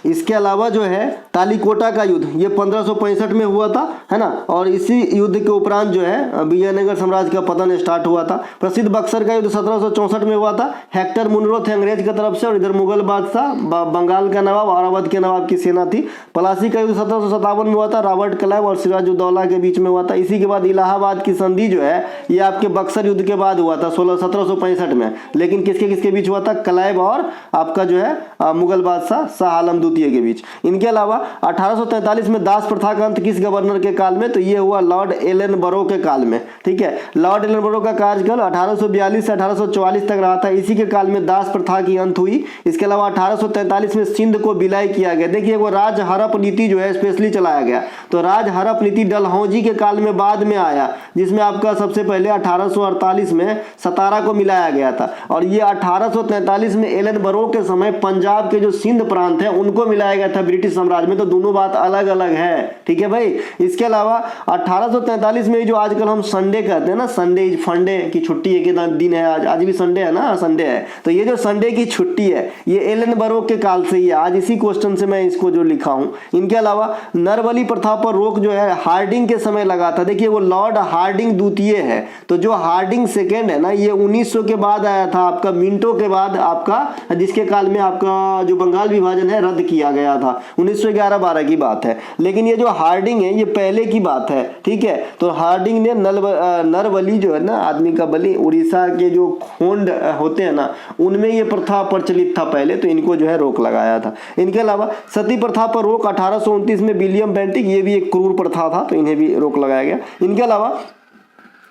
इसके अलावा जो है तालीकोटा का युद्ध ये 1565 में हुआ था, है ना। और इसी युद्ध के उपरांत जो है विजयनगर साम्राज्य का पतन स्टार्ट हुआ था। प्रसिद्ध बक्सर का युद्ध 1764 में हुआ था। हेक्टर मुनरो थे अंग्रेज की तरफ से, और इधर मुगल बादशाह बंगाल का नवाब और अवध के नवाब की सेना थी। पलासी का युद्ध 1757 में हुआ था, रॉबर्ट क्लाइव और सिराजुद्दौला के बीच में हुआ था। इसी के बाद इलाहाबाद की संधि जो है ये आपके बक्सर युद्ध के बाद हुआ था 1765 में, लेकिन किसके किसके बीच हुआ था, क्लाइव और आपका जो है मुगल बादशाह शाह आलम द्वितीय के बीच। इनके अलावा 1843 में दास प्रथा का अंत किस गवर्नर के काल में, तो ये हुआ लॉर्ड एलनबरो के काल में, ठीक है। लॉर्ड एलनबरो का कार्यकाल 1842 से 1844 तक रहा था, इसी के काल में दास प्रथा की अंत हुई। इसके अलावा 1843 में सिंध को विलय किया गया। देखिए वो राज हड़प नीति जो है स्पेशली चलाया गया, तो राज हड़प नीति डलहौजी के काल में बाद में आया, जिसमें आपका सबसे पहले 1848 में सतारा को मिलाया गया था, और ये 1843 में एलनबरो के समय पंजाब के जो सिंध प्रांत है उनको मिलाया गया था ब्रिटिश साम्राज्य में। तो दोनों बात अलग अलग है, ठीक है भाई। इसके अलावा 1843 में जो आजकल हम संडे कहते हैं ना, संडे फंडे की छुट्टी है, कितना दिन है आज भी संडे है ना, संडे है। तो ये जो संडे की छुट्टी है ये एलनबरो के काल से ही है, आज इसी क्वेश्चन से मैं इसको जो लिखा हूं। इनके अलावा नरबली प्रथा पर रोक जो है हार्डिंग के समय लगा था। देखिए वो लॉर्ड हार्डिंग द्वितीय है, तो जो हार्डिंग सेकेंड है ना ये 1900 के बाद आया था, आपका मिंटो के बाद आपका, जिसके काल में आपका जो बंगाल विभाजन है रद्द किया गया था, 1911-12 की बात है। लेकिन ये जो हार्डिंग है ये पहले की बात है, ठीक है। तो हार्डिंग ने नरबली जो है ना, आदमी का बलि, उड़ीसा के जो खोंड होते हैं ना उनमें ये प्रथा प्रचलित था पहले, तो इनको जो है रोक लगाया था। इनके अलावा सती प्रथा पर रोक 1829 में विलियम बेंटिक, ये भी एक क्रूर प्रथा था, तो इन्हें भी रोक लगाया गया। इनके अलावा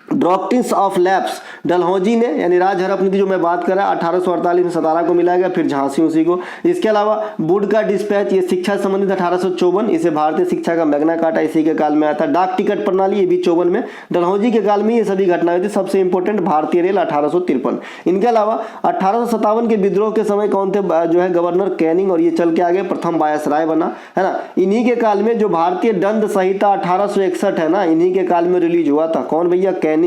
डॉक्ट्रिन्स ऑफ लैप्स डलहौजी ने, यानी राज हड़प नीति जो मैं बात कर रहा है 1848 में सतारा को मिलाया गया, फिर झांसी उसी को। इसके अलावा वुड का डिस्पैच ये शिक्षा संबंधित 1854, इसे भारतीय शिक्षा का मैग्ना कार्टा इसी के काल में आया था। डाक टिकट प्रणाली ये भी 54 में, डलहौजी के काल में ये सभी घटनाएं थी। सबसे इंपॉर्टेंट भारतीय रेल 1853। इनके अलावा 1857 के विद्रोह के समय कौन थे जो है गवर्नर, कैनिंग, और ये चल के आगे प्रथम वायसराय बना, है ना। इन्हीं के काल में जो भारतीय दंड संहिता 1861 है ना, इन्हीं के काल में रिलीज हुआ था। कौन भैया, कैनिंग।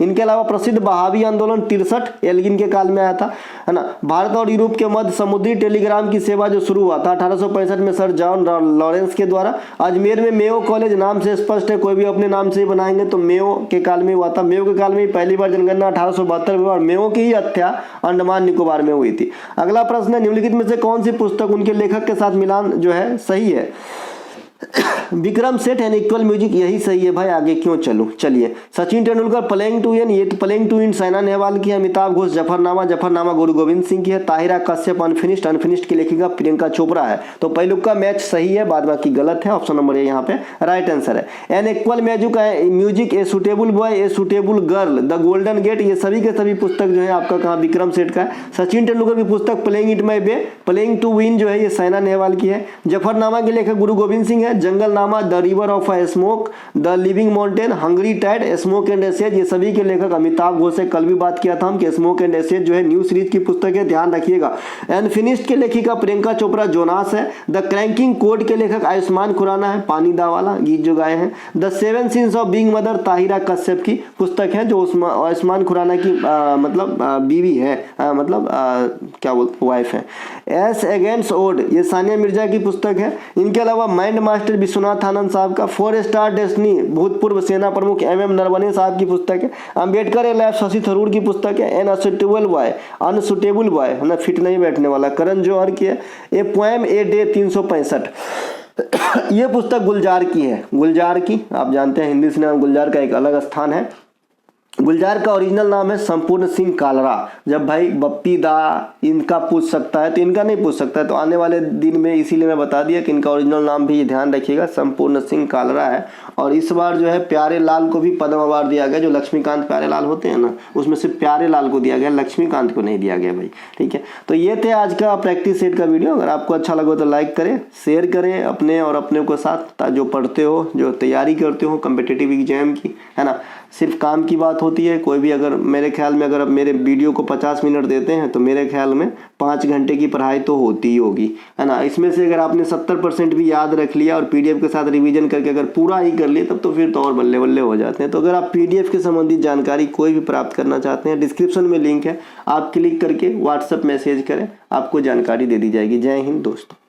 इनके अलावा प्रसिद्ध बहावी आंदोलन 63 एल्गिन के काल में आया था, है ना। भारत और यूरोप के मध्य समुद्री टेलीग्राम की सेवा जो शुरू हुआ था 1865 में सर जॉन लॉरेंस के द्वारा। अजमेर में मेयो कॉलेज, नाम से स्पष्ट है, कोई भी अपने नाम से ही बनाएंगे, तो मेयो के काल में हुआ था। मेयो के काल में पहली बार जनगणना 1872 में, और मेयो की ही हत्या अंडमान निकोबार में हुई थी। अगला प्रश्न है, निम्नलिखित में से कौन सी पुस्तक उनके लेखक के साथ मिलान जो है सही है। Vikram Seth and equal music, यही सही है भाई, आगे क्यों चलूं। चलिए, Sachin Tendulkar playing to win, ये तो playing to win Saina Nehwal की है। अमिताभ घोष जफरनामा, जफरनामा गुरु गोविंद सिंह की है। ताहिरा कश्यप अनफिनिश्ड, अनफिनिश्ड की लेखिका प्रियंका चोपड़ा है। तो पहलू का मैच सही है, बाद बाकी गलत है। ऑप्शन नंबर ए यहाँ पे राइट आंसर है। An equal music, a suitable boy, a suitable girl, the golden gate, ये सभी के सभी पुस्तक जो है आपका कहाँ, विक्रम सेठ का है। सचिन तेंदुलकर की पुस्तक playing it my way, playing to win जो है ये साइना नेहवाल की है। जफरनामा के लेखक गुरु गोविंद सिंह है। Jungle Nama, the river of smoke, the living mountain, hungry tide, smoke and ashes, ये सभी के लेखक अमिताभ घोष से कल भी बात किया था हम कि स्मोक एंड एसेज जो है न्यू सीरीज की पुस्तक है, ध्यान रखिएगा। अनफिनिश्ड के लेखिका प्रियंका चोपड़ा जोनास है। द क्रैंकिंग कोड के लेखक आयुष्मान खुराना है, पानी दा वाला गीत जो गाए हैं। The seven scenes of being mother Tahira Kashyap की पुस्तक है, जो आयुष्मान खुराना की मतलब बीवी है, मतलब क्या बोलते वाइफ है। एस अगेंस्ट ओड, ये सानिया मिर्जा की पुस्तक है। इनके अलावा माइंड मास्टर विश्वनाथ आनंद साहब का 4 स्टार डेस्टिनी, भूतपूर्व सेना प्रमुख MM नरवणे साहब की पुस्तक है। अंबेडकर ए लाइफ, शशि थरूर की पुस्तक है। An unsuitable boy, unsuitable boy है ना, फिट नहीं बैठने वाला, करण जौहर की है। ए पोएम ए डे 365, ये पुस्तक गुलजार की है। गुलजार की आप जानते हैं हिंदी सिनेमा गुलजार का एक अलग स्थान है। गुलजार का ओरिजिनल नाम है संपूर्ण सिंह कालरा। जब भाई बप्पी दा इनका पूछ सकता है तो इनका नहीं पूछ सकता है, तो आने वाले दिन में इसीलिए मैं बता दिया कि इनका ओरिजिनल नाम भी ध्यान रखिएगा, संपूर्ण सिंह कालरा है। और इस बार जो है प्यारे लाल को भी पद्म अवार्ड दिया गया, जो लक्ष्मीकांत प्यारे लाल होते हैं ना, उसमें से प्यारे लाल को दिया गया, लक्ष्मीकांत को नहीं दिया गया भाई, ठीक है। तो ये थे आज का प्रैक्टिस सेट का वीडियो। अगर आपको अच्छा लगा तो लाइक करें, शेयर करें अपने और अपने को साथ, जो पढ़ते हो, जो तैयारी करते हो कम्पिटिटिव एग्जाम की, है ना। सिर्फ काम की बात होती है, कोई भी अगर मेरे ख्याल में अगर आप मेरे वीडियो को 50 मिनट देते हैं तो मेरे ख्याल में 5 घंटे की पढ़ाई तो होती ही होगी, है ना। इसमें से अगर आपने 70% भी याद रख लिया और PDF के साथ रिवीजन करके अगर पूरा ही कर लिया, तब तो फिर तो और बल्ले बल्ले हो जाते हैं। तो अगर आप PDF के संबंधित जानकारी कोई भी प्राप्त करना चाहते हैं, डिस्क्रिप्शन में लिंक है, आप क्लिक करके व्हाट्सएप मैसेज करें, आपको जानकारी दे दी जाएगी। जय हिंद दोस्तों।